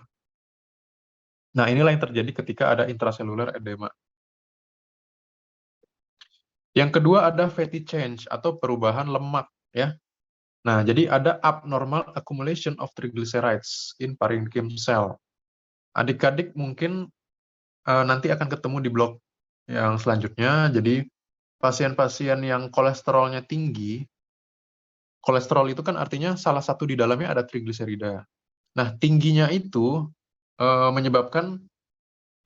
Nah, inilah yang terjadi ketika ada intracellular edema. Yang kedua ada fatty change atau perubahan lemak, ya. Nah, jadi ada abnormal accumulation of triglycerides in parenchyma cell. Adik-adik mungkin nanti akan ketemu di blog yang selanjutnya. Jadi pasien-pasien yang kolesterolnya tinggi, kolesterol itu kan artinya salah satu di dalamnya ada trigliserida. Nah, tingginya itu menyebabkan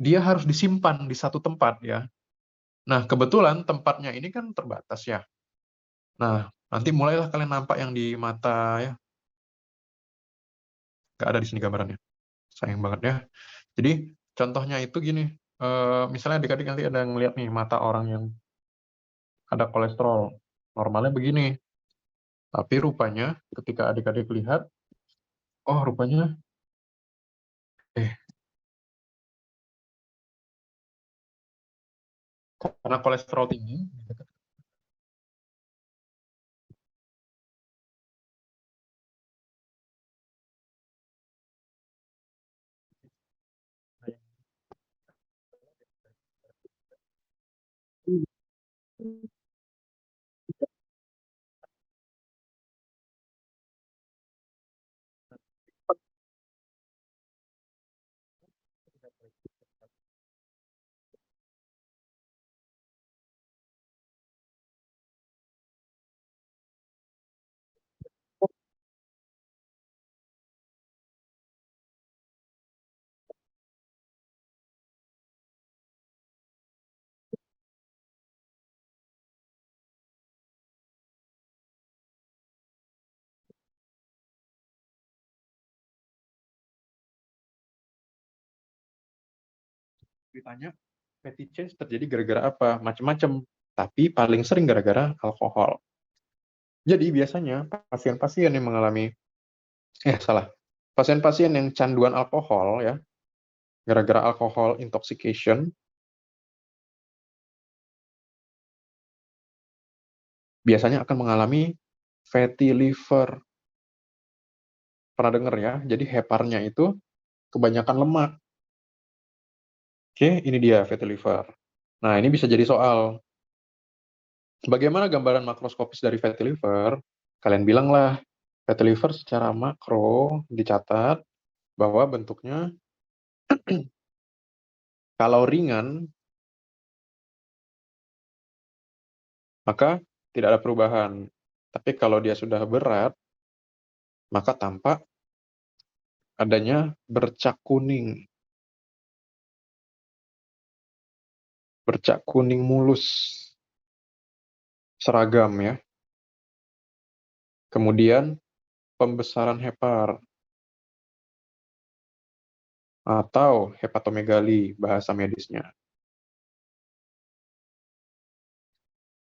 dia harus disimpan di satu tempat ya. Nah, kebetulan tempatnya ini kan terbatas ya. Nah, nanti mulailah kalian nampak yang di mata ya. Nggak ada di sini gambarannya. Sayang banget ya. Jadi, contohnya itu gini. Misalnya adik-adik nanti ada yang lihat nih mata orang yang ada kolesterol. Normalnya begini. Tapi rupanya ketika adik-adik lihat, oh rupanya, karena kolesterol tinggi, ditanya fatty change terjadi gara-gara apa? Macam-macam. Tapi paling sering gara-gara alkohol. Jadi biasanya pasien-pasien yang mengalami, pasien-pasien yang canduan alkohol ya, gara-gara alkohol intoxication, biasanya akan mengalami fatty liver. Pernah dengar ya? Jadi heparnya itu kebanyakan lemak. Oke, ini dia fatty liver. Nah, ini bisa jadi soal. Bagaimana gambaran makroskopis dari fatty liver? Kalian bilanglah Fatty liver secara makro dicatat bahwa bentuknya kalau ringan maka tidak ada perubahan. Tapi kalau dia sudah berat, maka tampak adanya bercak kuning. Bercak kuning mulus. Seragam ya. Kemudian pembesaran hepar atau hepatomegali bahasa medisnya.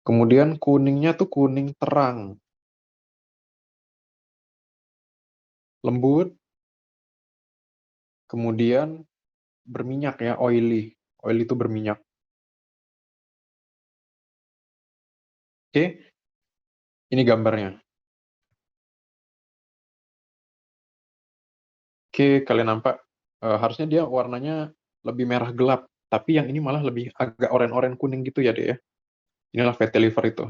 Kemudian kuningnya tuh kuning terang. Lembut. Kemudian berminyak ya, oily. Oily itu berminyak. Oke. Ini gambarnya. Oke, kalian nampak harusnya dia warnanya lebih merah gelap, tapi yang ini malah lebih agak oranye-oranye kuning gitu ya, Dek ya. Inilah fatty liver itu.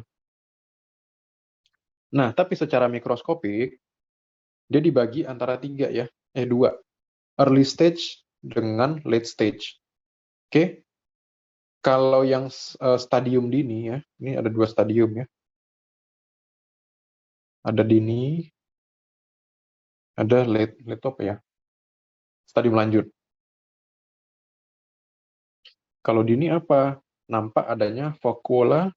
Nah, tapi secara mikroskopik dia dibagi antara dua. Early stage dengan late stage. Oke. Kalau yang stadium dini ya, ini ada 2 stadium ya. Ada dini, ada late apa ya? Stadium lanjut. Kalau dini apa? Nampak adanya vakuola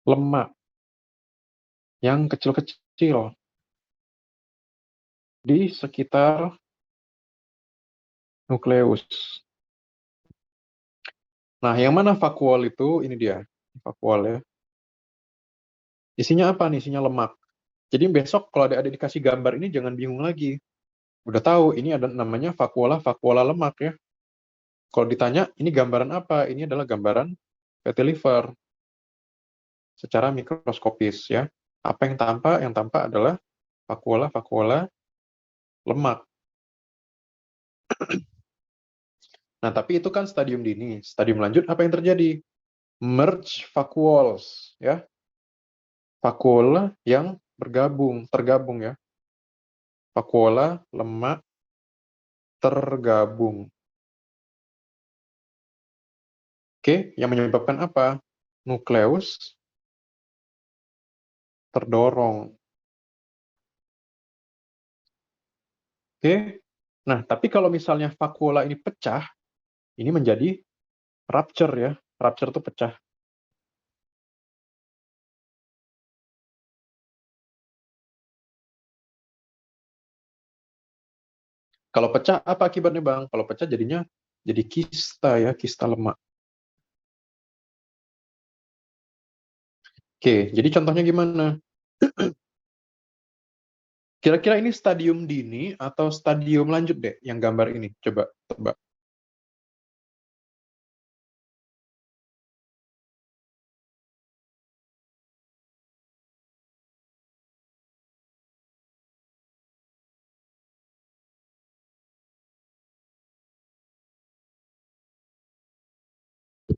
lemak yang kecil-kecil di sekitar nukleus. Nah, yang mana vakuol itu? Ini dia, vakuol ya. Isinya apa nih? Isinya lemak. Jadi besok kalau ada dikasih gambar ini jangan bingung lagi. Udah tahu ini ada namanya vakuola lemak ya. Kalau ditanya ini gambaran apa? Ini adalah gambaran fatty liver secara mikroskopis ya. Apa yang tampak? Yang tampak adalah vakuola lemak. Nah, tapi itu kan stadium dini. Stadium lanjut apa yang terjadi? Merge vacuoles ya. Vakuola yang tergabung ya. Vakuola lemak tergabung. Oke, yang menyebabkan apa? Nukleus terdorong. Oke. Nah, tapi kalau misalnya vakuola ini pecah, ini menjadi rupture ya. Rupture itu pecah. Kalau pecah apa akibatnya, Bang? Kalau pecah jadinya jadi kista ya, kista lemak. Oke, jadi contohnya gimana? Kira-kira ini stadium dini atau stadium lanjut deh yang gambar ini? Coba tebak.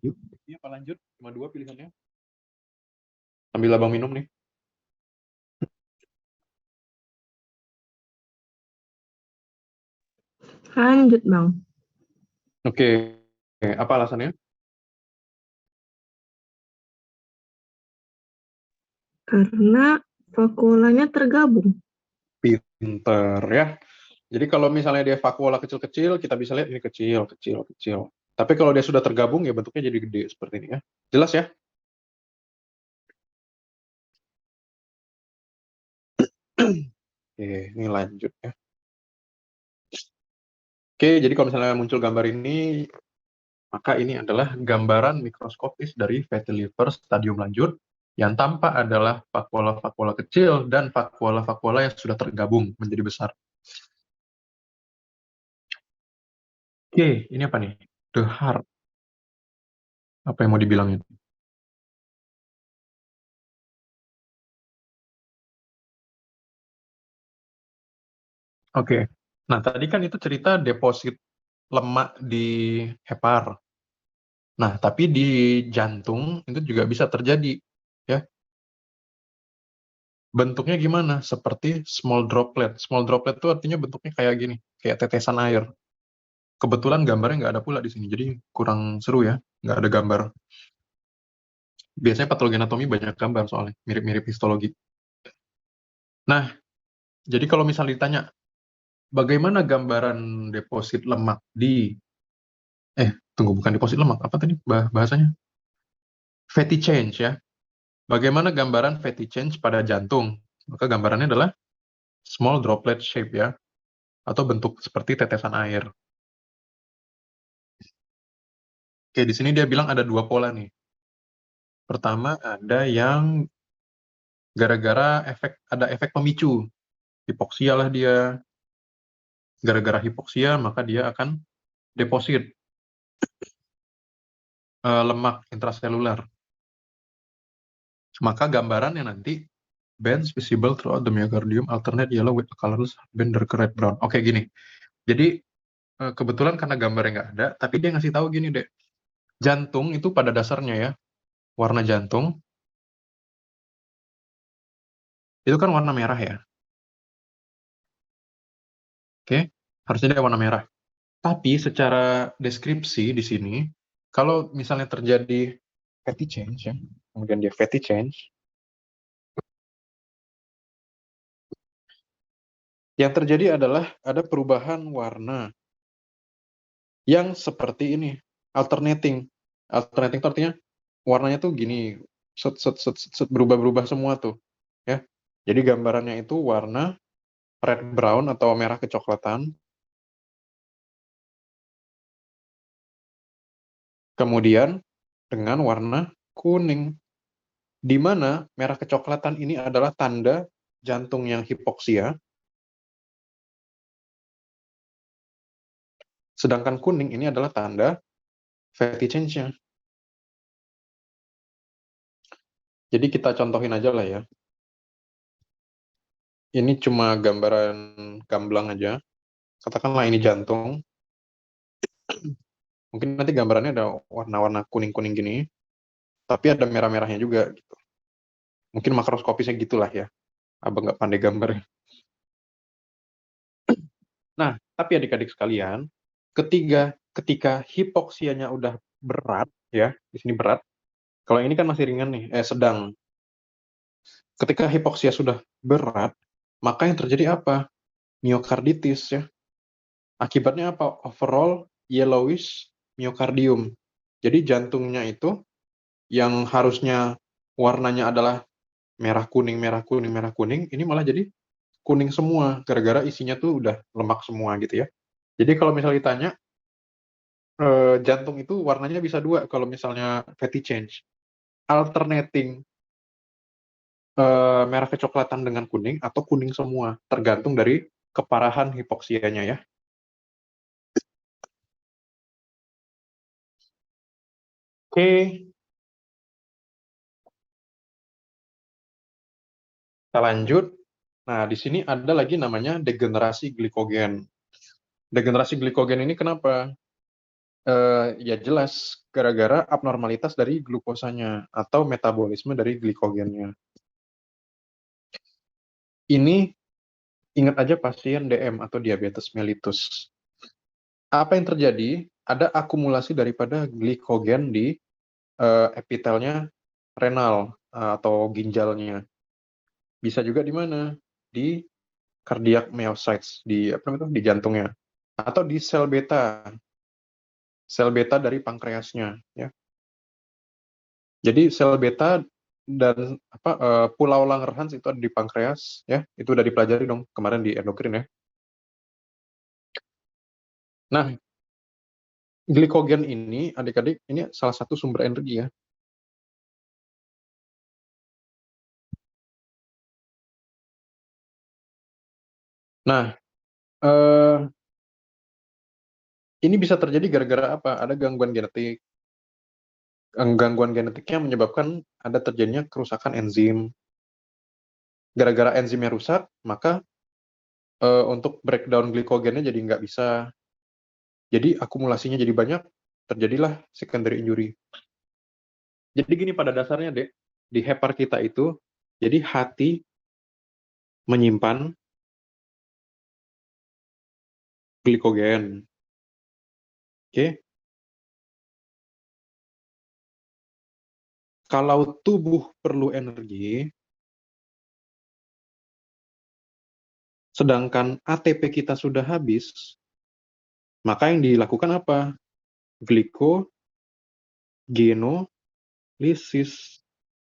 Ini apa lanjut? Cuma 2 pilihannya. Ambil abang minum nih. Lanjut, Bang. Oke. Apa alasannya? Karena vakuolanya tergabung. Pinter ya. Jadi kalau misalnya dia vakuola kecil-kecil, kita bisa lihat ini kecil, kecil, kecil. Tapi kalau dia sudah tergabung, ya bentuknya jadi gede seperti ini ya. Jelas ya? Oke, ini lanjut ya. Oke, jadi kalau misalnya muncul gambar ini, maka ini adalah gambaran mikroskopis dari fatty liver stadium lanjut. Yang tampak adalah vakuola-vakuola kecil dan vakuola-vakuola yang sudah tergabung menjadi besar. Oke, ini apa nih? The heart. Apa yang mau dibilang itu? Oke. Nah, tadi kan itu cerita deposit lemak di hepar. Nah, tapi di jantung itu juga bisa terjadi, ya. Bentuknya gimana? Seperti small droplet. Small droplet itu artinya bentuknya kayak gini, kayak tetesan air. Kebetulan gambarnya nggak ada pula di sini, jadi kurang seru ya, nggak ada gambar. Biasanya patologi anatomi banyak gambar soalnya, mirip-mirip histologi. Nah, jadi kalau misalnya ditanya, bagaimana gambaran deposit lemak di, tunggu, bukan deposit lemak, apa tadi bahasanya? Fatty change ya. Bagaimana gambaran fatty change pada jantung? Maka gambarannya adalah small droplet shape ya, atau bentuk seperti tetesan air. Oke, di sini dia bilang ada dua pola nih. Pertama, ada yang gara-gara ada efek pemicu. Hipoksia lah dia. Gara-gara hipoksia, maka dia akan deposit lemak intraseluler. Maka gambarannya nanti bands visible throughout the myocardium alternate yellow with a colorless band dark red brown. Oke, gini. Jadi kebetulan karena gambarnya nggak ada, tapi dia ngasih tahu gini deh. Jantung itu pada dasarnya ya, warna jantung itu kan warna merah ya. Oke, harusnya dia warna merah. Tapi secara deskripsi di sini, kalau misalnya terjadi fatty change ya, kemudian dia fatty change, yang terjadi adalah ada perubahan warna yang seperti ini, alternating. Alternating itu artinya warnanya tuh gini, berubah-berubah semua tuh, ya. Jadi gambarannya itu warna red brown atau merah kecoklatan, kemudian dengan warna kuning, di mana merah kecoklatan ini adalah tanda jantung yang hipoksia, sedangkan kuning ini adalah tanda fatty change-nya. Jadi kita contohin aja lah ya. Ini cuma gambaran gamblang aja. Katakanlah ini jantung. Mungkin nanti gambarannya ada warna-warna kuning-kuning gini, tapi ada merah-merahnya juga gitu. Mungkin makroskopisnya gitulah ya. Abang nggak pandai gambar. Nah, tapi adik-adik sekalian, ketika hipoksianya udah berat ya, di sini berat. Kalau ini kan masih ringan nih, sedang. Ketika hipoksia sudah berat, maka yang terjadi apa? Miokarditis ya. Akibatnya apa? Overall yellowish myocardium. Jadi jantungnya itu yang harusnya warnanya adalah merah kuning, merah kuning, merah kuning, ini malah jadi kuning semua gara-gara isinya tuh udah lemak semua gitu ya. Jadi kalau misalnya ditanya jantung itu warnanya bisa dua kalau misalnya fatty change. Alternating merah kecoklatan dengan kuning atau kuning semua, tergantung dari keparahan hipoksianya ya. Oke, kita lanjut. Nah, di sini ada lagi namanya degenerasi glikogen. Degenerasi glikogen ini kenapa? Ya jelas, gara-gara abnormalitas dari glukosanya atau metabolisme dari glikogennya. Ini ingat aja pasien DM atau diabetes mellitus. Apa yang terjadi? Ada akumulasi daripada glikogen di epitelnya renal atau ginjalnya. Bisa juga di mana? Di cardiac myocytes, di apa namanya, di jantungnya, atau di sel beta dari pankreasnya ya. Jadi sel beta dan pulau Langerhans itu ada di pankreas ya, itu udah dipelajari dong kemarin di endokrin ya. Nah, glikogen ini adik-adik ini salah satu sumber energi ya. Nah, ini bisa terjadi gara-gara apa? Ada gangguan genetik. Gangguan genetiknya menyebabkan ada terjadinya kerusakan enzim. Gara-gara enzimnya rusak, maka untuk breakdown glikogennya jadi nggak bisa. Jadi akumulasinya jadi banyak, terjadilah secondary injury. Jadi gini pada dasarnya, Dek, di hepar kita itu, jadi hati menyimpan glikogen. Oke. Kalau tubuh perlu energi, sedangkan ATP kita sudah habis, maka yang dilakukan apa? Glikogenolysis.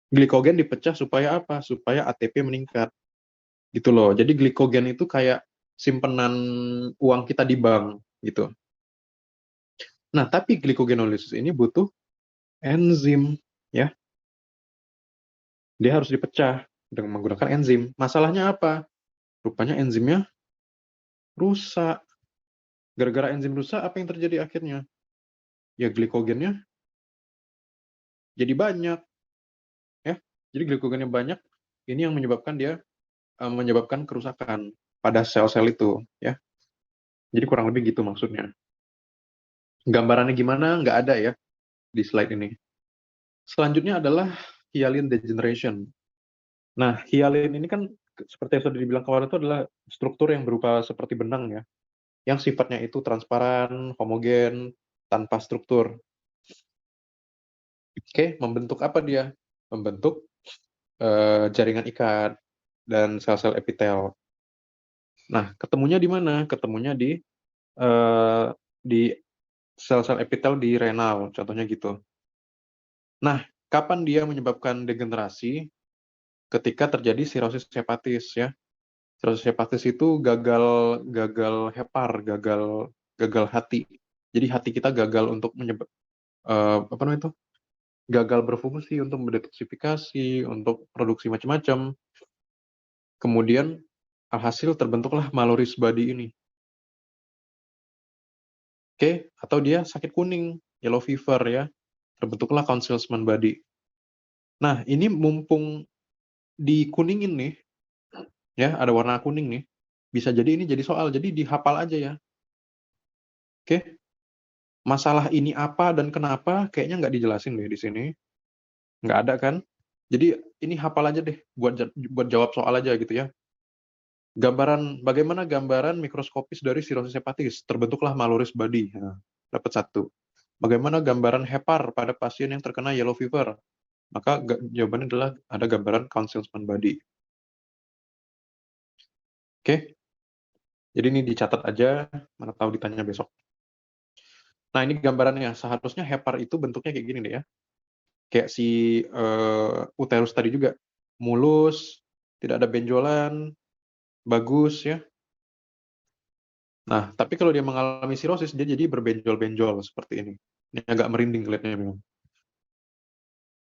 Glikogen dipecah supaya apa? Supaya ATP meningkat. Gitu loh. Jadi glikogen itu kayak simpenan uang kita di bank gitu. Nah, tapi glikogenolisis ini butuh enzim ya. Dia harus dipecah dengan menggunakan enzim. Masalahnya apa? Rupanya enzimnya rusak. Gara-gara enzim rusak, apa yang terjadi akhirnya? Ya glikogennya jadi banyak ya. Jadi glikogennya banyak, ini yang menyebabkan dia menyebabkan kerusakan pada sel-sel itu ya. Jadi kurang lebih gitu maksudnya. Gambarannya gimana? Nggak ada ya di slide ini. Selanjutnya adalah hyaline degeneration. Nah, hyaline ini kan seperti yang sudah dibilang kemarin itu adalah struktur yang berupa seperti benang ya, yang sifatnya itu transparan, homogen, tanpa struktur. Oke, membentuk apa dia? Membentuk jaringan ikat dan sel-sel epitel. Nah, ketemunya di mana? Ketemunya di sel-sel epitel di renal, contohnya gitu. Nah, kapan dia menyebabkan degenerasi? Ketika terjadi sirosis hepatis ya. Sirosis hepatis itu gagal hepar, gagal hati. Jadi hati kita gagal untuk apa namanya itu? Gagal berfungsi untuk mendetoksifikasi, untuk produksi macam-macam. Kemudian alhasil terbentuklah Mallory's body ini. Oke, atau dia sakit kuning, yellow fever ya. Terbentuklah Councilman body. Nah, ini mumpung dikuningin nih, ya, ada warna kuning nih. Bisa jadi ini jadi soal, jadi dihafal aja ya. Oke. Masalah ini apa dan kenapa kayaknya nggak dijelasin deh di sini. Nggak ada kan? Jadi ini hafal aja deh buat jawab soal aja gitu ya. Bagaimana gambaran mikroskopis dari sirosis hepatis? Terbentuklah Mallory's body. Nah, dapat 1. Bagaimana gambaran hepar pada pasien yang terkena yellow fever? Maka jawabannya adalah ada gambaran Councilman body. Oke? Jadi ini dicatat aja, mana tahu ditanya besok. Nah, ini gambarannya. Seharusnya hepar itu bentuknya kayak gini deh ya. Kayak si uterus tadi juga. Mulus, tidak ada benjolan, bagus ya. Nah, tapi kalau dia mengalami sirosis, dia jadi berbenjol-benjol seperti ini. Ini agak merinding kelihatannya memang.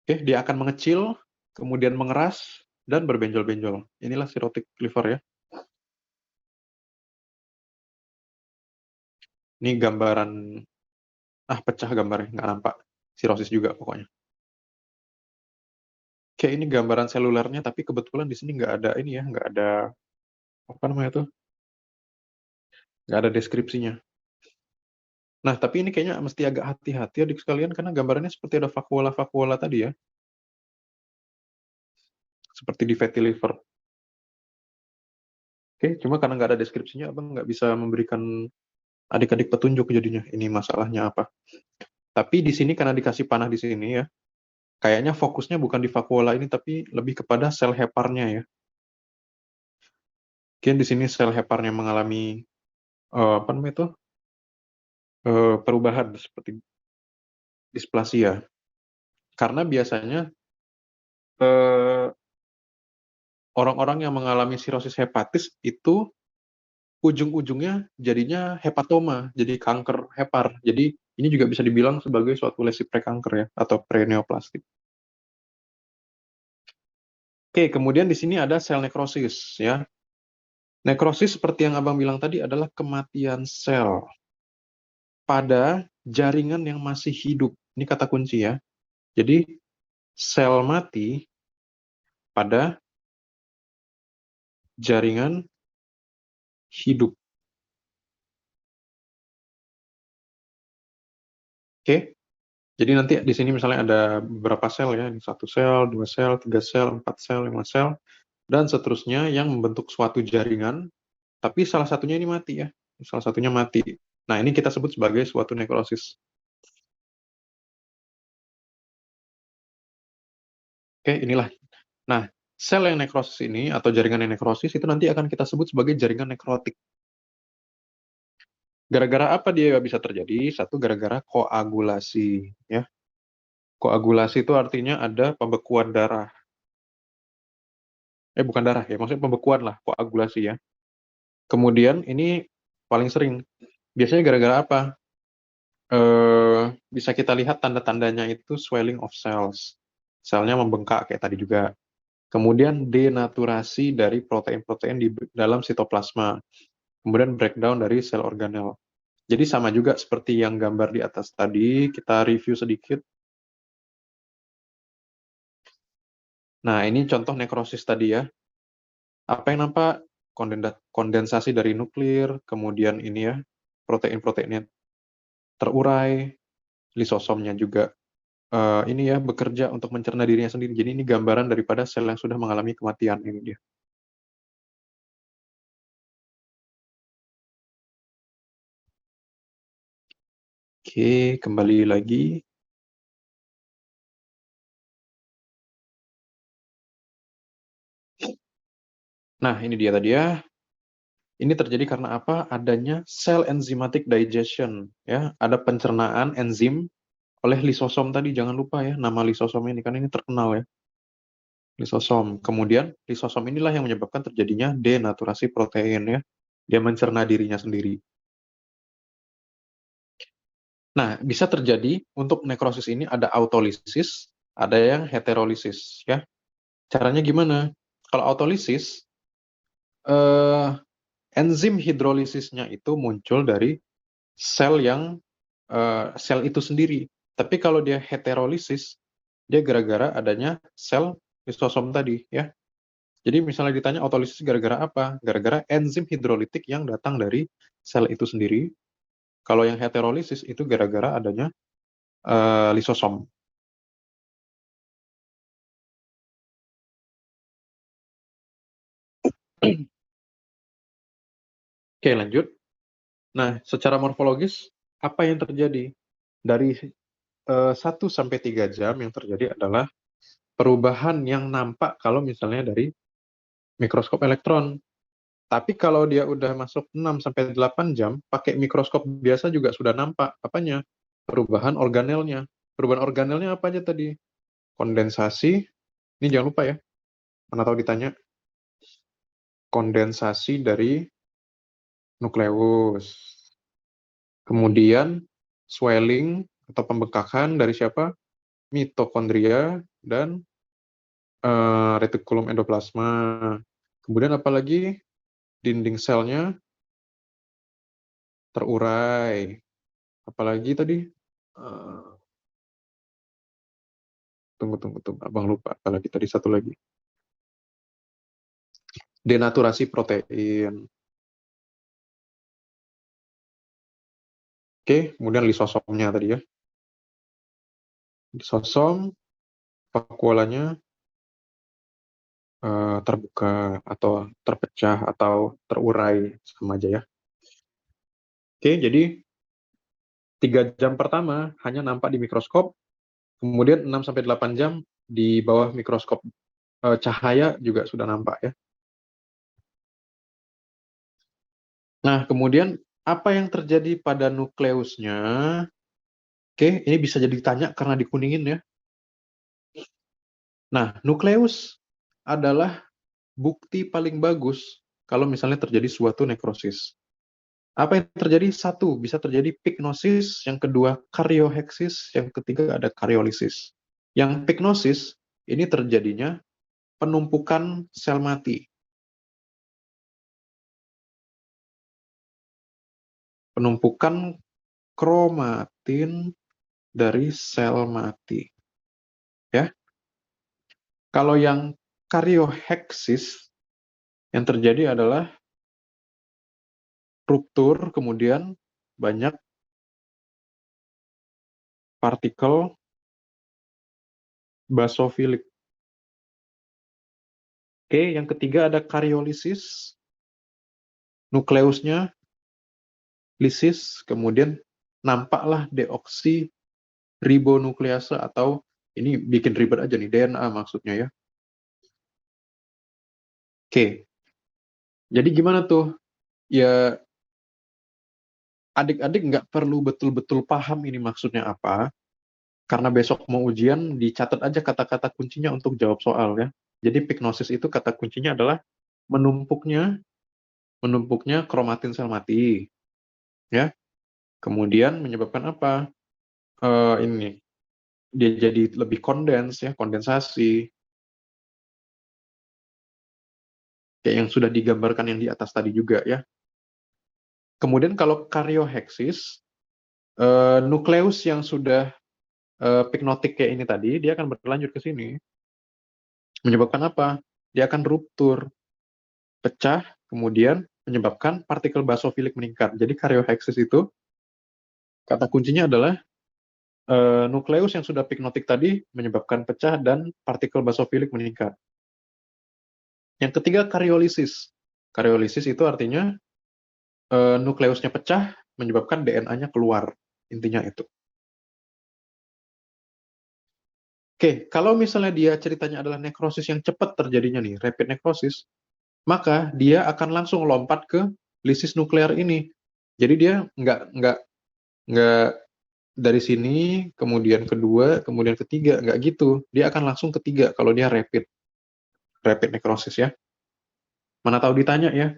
Oke, dia akan mengecil, kemudian mengeras, dan berbenjol-benjol. Inilah cirrhotic liver ya. Ini gambaran, pecah gambarnya, nggak nampak. Sirosis juga pokoknya. Oke, ini gambaran selulernya, tapi kebetulan di sini nggak ada ini ya, nggak ada, apa namanya itu, nggak ada deskripsinya. Nah, tapi ini kayaknya mesti agak hati-hati adik sekalian, karena gambarannya seperti ada vakuola-vakuola tadi ya. Seperti di fatty liver. Oke, cuma karena nggak ada deskripsinya, abang nggak bisa memberikan adik-adik petunjuk jadinya, ini masalahnya apa. Tapi di sini karena dikasih panah di sini ya, kayaknya fokusnya bukan di vakuola ini, tapi lebih kepada sel heparnya ya. Mungkin di sini sel heparnya mengalami apa namanya itu perubahan seperti displasia. Karena biasanya orang-orang yang mengalami sirosis hepatis itu ujung-ujungnya jadinya hepatoma, jadi kanker hepar. Jadi ini juga bisa dibilang sebagai suatu lesi prekanker ya, atau preneoplastik. Oke, kemudian di sini ada sel nekrosis ya. Nekrosis seperti yang abang bilang tadi adalah kematian sel pada jaringan yang masih hidup. Ini kata kunci ya. Jadi sel mati pada jaringan hidup. Oke. Jadi nanti di sini misalnya ada beberapa sel ya, 1 sel, 2 sel, 3 sel, 4 sel, 5 sel. dan seterusnya yang membentuk suatu jaringan, tapi salah satunya ini mati ya. Salah satunya mati. Nah, ini kita sebut sebagai suatu nekrosis. Oke, inilah. Nah, sel yang nekrosis ini atau jaringan yang nekrosis itu nanti akan kita sebut sebagai jaringan nekrotik. Gara-gara apa dia bisa terjadi? Satu, gara-gara koagulasi, ya. Koagulasi itu artinya ada pembekuan darah. Bukan darah ya, maksudnya pembekuan lah, koagulasi ya. Kemudian ini paling sering, biasanya gara-gara apa? Bisa kita lihat tanda-tandanya itu swelling of cells. Selnya membengkak kayak tadi juga. Kemudian denaturasi dari protein-protein di dalam sitoplasma. Kemudian breakdown dari sel organel. Jadi sama juga seperti yang gambar di atas tadi, kita review sedikit. Nah, ini contoh nekrosis tadi ya. Apa yang nampak? Kondensasi dari nuklir, kemudian ini ya, protein-proteinnya terurai, lisosomnya juga ini ya bekerja untuk mencerna dirinya sendiri. Jadi ini gambaran daripada sel yang sudah mengalami kematian ini dia. Oke, kembali lagi. Nah, ini dia tadi ya. Ini terjadi karena apa? Adanya cell enzymatic digestion, ya. Ada pencernaan enzim oleh lisosom tadi. Jangan lupa ya nama lisosom ini, kan ini terkenal ya. Lisosom. Kemudian lisosom inilah yang menyebabkan terjadinya denaturasi protein ya. Dia mencerna dirinya sendiri. Nah, bisa terjadi untuk nekrosis ini ada autolisis, ada yang heterolisis ya. Caranya gimana? Kalau autolisis, eh, enzim hidrolisisnya itu muncul dari sel yang sel itu sendiri. Tapi kalau dia heterolisis, dia gara-gara adanya sel lisosom tadi ya. Jadi misalnya ditanya autolisis gara-gara apa? Gara-gara enzim hidrolitik yang datang dari sel itu sendiri. Kalau yang heterolisis itu gara-gara adanya lisosom. Oke, lanjut. Nah, secara morfologis, apa yang terjadi? Dari 1 sampai 3 jam yang terjadi adalah perubahan yang nampak kalau misalnya dari mikroskop elektron. Tapi kalau dia udah masuk 6 sampai 8 jam, pakai mikroskop biasa juga sudah nampak apanya? Perubahan organelnya. Perubahan organelnya apa aja tadi? Kondensasi, ini jangan lupa ya, mana tahu ditanya, kondensasi dari nukleus. Kemudian swelling atau pembengkakan dari siapa? Mitokondria dan retikulum endoplasma. Kemudian apalagi dinding selnya terurai. Apalagi tadi? Tunggu, Abang lupa. Apalagi tadi satu lagi. Denaturasi protein. Oke, kemudian lisosomnya tadi ya. Lisosom, vakuolanya terbuka atau terpecah atau terurai sama aja ya. Oke, jadi 3 jam pertama hanya nampak di mikroskop, kemudian 6 sampai 8 jam di bawah mikroskop cahaya juga sudah nampak ya. Nah, kemudian apa yang terjadi pada nukleusnya? Oke, ini bisa jadi ditanya karena dikuningin ya. Nah, nukleus adalah bukti paling bagus kalau misalnya terjadi suatu nekrosis. Apa yang terjadi? Satu, bisa terjadi pyknosis, yang kedua karyoheksis, yang ketiga ada karyolisis. Yang pyknosis ini terjadinya penumpukan sel mati. Penumpukan kromatin dari sel mati. Ya. Kalau yang karyoheksis yang terjadi adalah ruptur, kemudian banyak partikel basofilik. Oke, yang ketiga ada karyolisis. Nukleusnya lisis, kemudian nampaklah deoksiribonuklease atau ini bikin ribet aja nih, DNA maksudnya ya. Oke, jadi gimana tuh? Ya, adik-adik nggak perlu betul-betul paham ini maksudnya apa, karena besok mau ujian, dicatat aja kata-kata kuncinya untuk jawab soal ya. Jadi pignosis itu kata kuncinya adalah menumpuknya menumpuknya kromatin sel mati, ya. Kemudian menyebabkan apa? Ini dia jadi lebih kondens ya, kondensasi, kayak yang sudah digambarkan yang di atas tadi juga ya. Kemudian kalau karyoheksis, nukleus yang sudah pignotik kayak ini tadi, dia akan berlanjut ke sini. Menyebabkan apa? Dia akan ruptur, pecah, kemudian menyebabkan partikel basofilik meningkat. Jadi karyoheksis itu, kata kuncinya adalah nukleus yang sudah pignotik tadi menyebabkan pecah dan partikel basofilik meningkat. Yang ketiga, karyolisis. Karyolisis itu artinya nukleusnya pecah, menyebabkan DNA-nya keluar. Intinya itu. Oke, kalau misalnya dia ceritanya adalah nekrosis yang cepat terjadinya nih, rapid necrosis, maka dia akan langsung lompat ke lisis nuklear ini. Jadi dia nggak dari sini, kemudian kedua, kemudian ketiga, nggak gitu. Dia akan langsung ketiga kalau dia rapid necrosis ya. Mana tahu ditanya ya,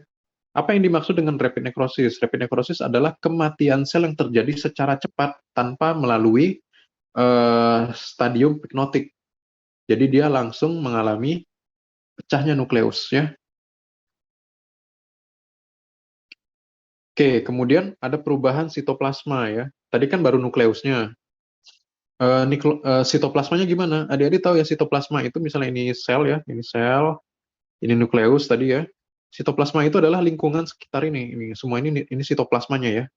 apa yang dimaksud dengan rapid necrosis? Rapid necrosis adalah kematian sel yang terjadi secara cepat tanpa melalui stadium pignotik. Jadi dia langsung mengalami pecahnya nukleus ya. Oke, kemudian ada perubahan sitoplasma ya. Tadi kan baru nukleusnya. Sitoplasmanya gimana? Adik-adik tahu ya sitoplasma itu misalnya ini sel ya, ini nukleus tadi ya. Sitoplasma itu adalah lingkungan sekitar ini semua ini sitoplasmanya ya.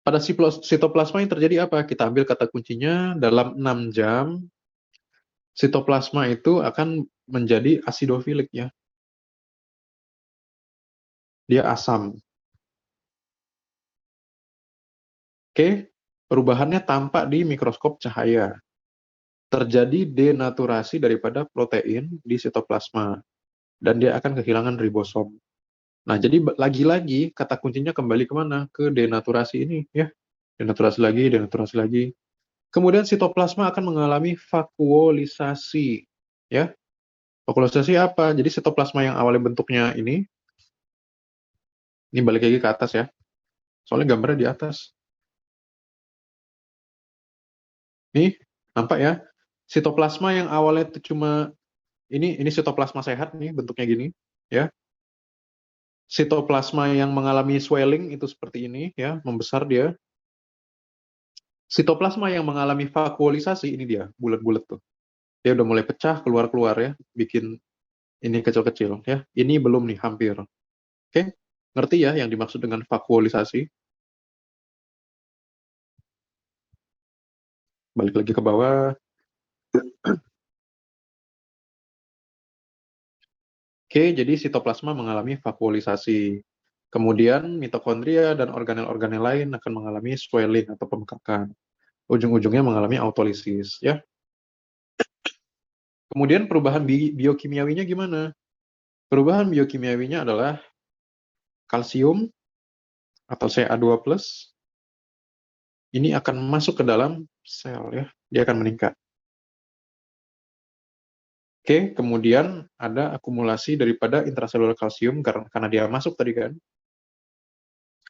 Pada sitoplasma yang terjadi apa? Kita ambil kata kuncinya dalam 6 jam sitoplasma itu akan menjadi asidofilik ya. Dia asam. Oke, perubahannya tampak di mikroskop cahaya. Terjadi denaturasi daripada protein di sitoplasma dan dia akan kehilangan ribosom. Nah, jadi lagi-lagi kata kuncinya kembali kemana? Ke denaturasi ini ya. Denaturasi lagi, denaturasi lagi. Kemudian sitoplasma akan mengalami vakuolisasi ya. Vakuolisasi apa? Jadi sitoplasma yang awalnya bentuknya ini balik lagi ke atas ya. Soalnya gambarnya di atas. Nih, nampak ya? Sitoplasma yang awalnya itu cuma ini sitoplasma sehat nih bentuknya gini ya. Sitoplasma yang mengalami swelling itu seperti ini ya, membesar dia. Sitoplasma yang mengalami vakuolisasi ini dia, bulat-bulat tuh. Dia udah mulai pecah keluar-keluar ya, bikin ini kecil-kecil ya. Ini belum nih hampir. Oke? Ngerti ya yang dimaksud dengan vakuolisasi? Balik lagi ke bawah. Oke, jadi sitoplasma mengalami vakuolisasi. Kemudian mitokondria dan organel-organel lain akan mengalami swelling atau pembekakan. Ujung-ujungnya mengalami autolisis ya. Kemudian perubahan biokimiawinya gimana? Perubahan biokimiawinya adalah kalsium atau Ca2+, ini akan masuk ke dalam sel ya, dia akan meningkat. Oke, kemudian ada akumulasi daripada intraselular kalsium karena dia masuk tadi kan.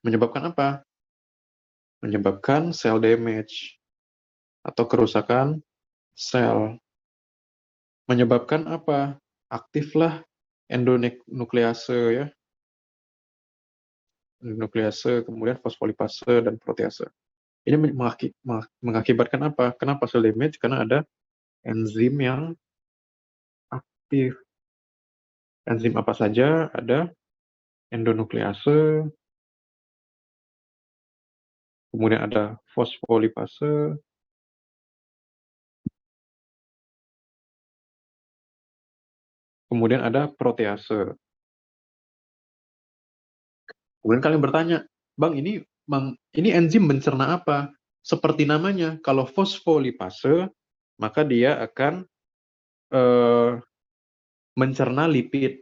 Menyebabkan apa? Menyebabkan cell damage atau kerusakan sel. Menyebabkan apa? Aktiflah endonuklease ya. Nuklease, kemudian fosfolipase dan protease. Ini mengakibatkan apa? Kenapa cell damage? Karena ada enzim yang aktif. Enzim apa saja? Ada endonuklease, kemudian ada fosfolipase, kemudian ada protease. Kemudian kalian bertanya, Bang, ini enzim mencerna apa? Seperti namanya, kalau fosfolipase, maka dia akan mencerna lipid,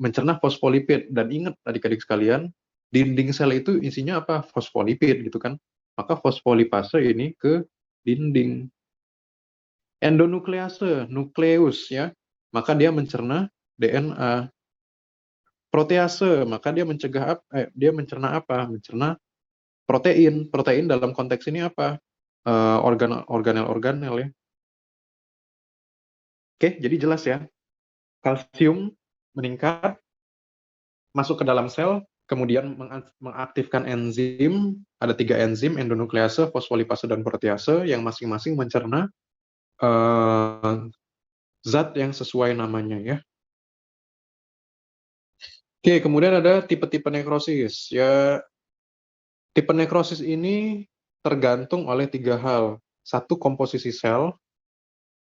mencerna fosfolipid. Dan ingat adik-adik sekalian, dinding sel itu isinya apa? Fosfolipid gitu kan. Maka fosfolipase ini ke dinding. Endonuklease, nukleus ya. Maka dia mencerna DNA. Protease, maka dia mencerna apa? Mencerna protein. Protein dalam konteks ini apa? Organel-organel ya. Oke, jadi jelas ya. Kalsium meningkat, masuk ke dalam sel, kemudian mengaktifkan enzim. Ada 3 enzim, endonuklease, fosfolipase, dan protease, yang masing-masing mencerna zat yang sesuai namanya ya. Oke, kemudian ada tipe-tipe nekrosis. Ya, tipe nekrosis ini tergantung oleh 3 hal. Satu, komposisi sel.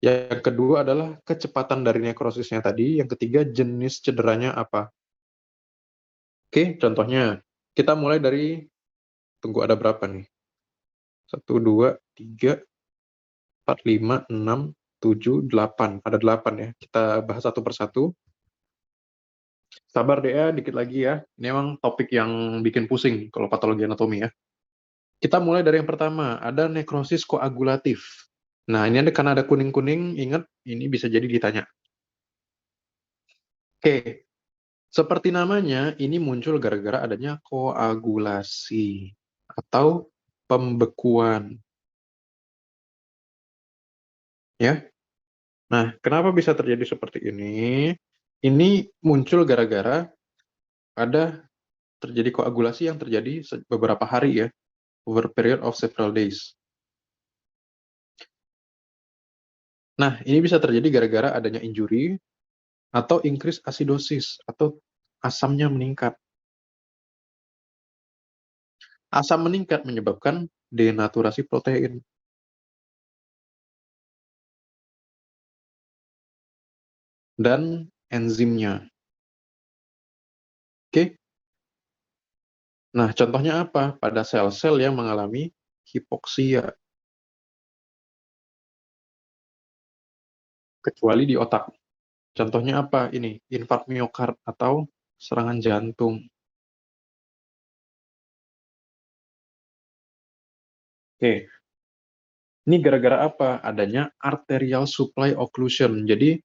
Yang kedua adalah kecepatan dari nekrosisnya tadi. Yang ketiga, jenis cederanya apa. Oke, contohnya. Kita mulai dari, tunggu ada berapa nih? 1, 2, 3, 4, 5, 6, 7, 8. Ada 8 ya. Kita bahas satu persatu. Sabar deh ya, dikit lagi ya. Ini memang topik yang bikin pusing kalau patologi anatomi ya. Kita mulai dari yang pertama, ada nekrosis koagulatif. Nah, ini karena ada kuning-kuning, ingat ini bisa jadi ditanya. Oke, seperti namanya, ini muncul gara-gara adanya koagulasi atau pembekuan. Ya. Nah, kenapa bisa terjadi seperti ini? Ini muncul gara-gara ada terjadi koagulasi yang terjadi beberapa hari ya, over period of several days. Nah, ini bisa terjadi gara-gara adanya injury atau increase acidosis atau asamnya meningkat. Asam meningkat menyebabkan denaturasi protein. Dan enzimnya. Oke? Nah, contohnya apa? Pada sel-sel yang mengalami hipoksia. Kecuali di otak. Contohnya apa? Ini, infark miokard atau serangan jantung. Oke. Ini gara-gara apa? Adanya arterial supply occlusion. Jadi,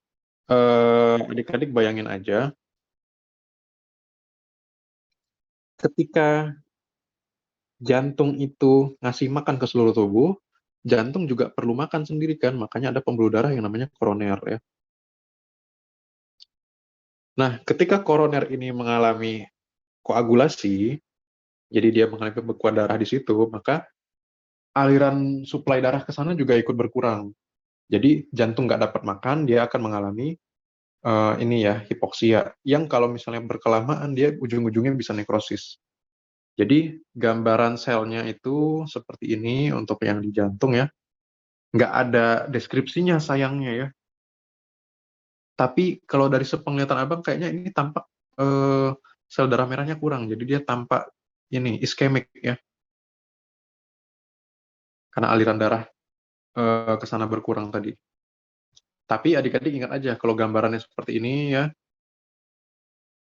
adik-adik bayangin aja, ketika jantung itu ngasih makan ke seluruh tubuh, jantung juga perlu makan sendiri kan, makanya ada pembuluh darah yang namanya koroner ya. Nah, ketika koroner ini mengalami koagulasi, jadi dia mengalami pembekuan darah di situ, maka aliran suplai darah ke sana juga ikut berkurang. Jadi jantung nggak dapat makan, dia akan mengalami hipoksia, yang kalau misalnya berkelamaan dia ujung-ujungnya bisa nekrosis. Jadi gambaran selnya itu seperti ini untuk yang di jantung ya. Nggak ada deskripsinya sayangnya ya. Tapi kalau dari sepenglihatan abang kayaknya ini tampak sel darah merahnya kurang. Jadi dia tampak ini iskemik ya. Karena aliran darah ke sana berkurang tadi. Tapi adik-adik ingat aja kalau gambarannya seperti ini ya.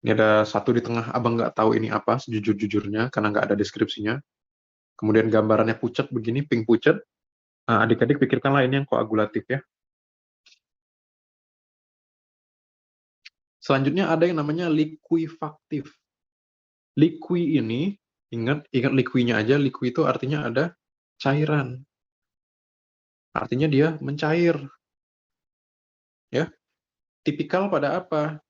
Ini ada satu di tengah, abang nggak tahu ini apa sejujur-jujurnya karena nggak ada deskripsinya. Kemudian gambarannya pucat begini, pink pucat. Nah, adik-adik pikirkanlah ini yang koagulatif ya. Selanjutnya ada yang namanya liquefaktif. Liqui ini, ingat liquinya aja, liqui itu artinya ada cairan. Artinya dia mencair. Ya. Tipikal pada apa?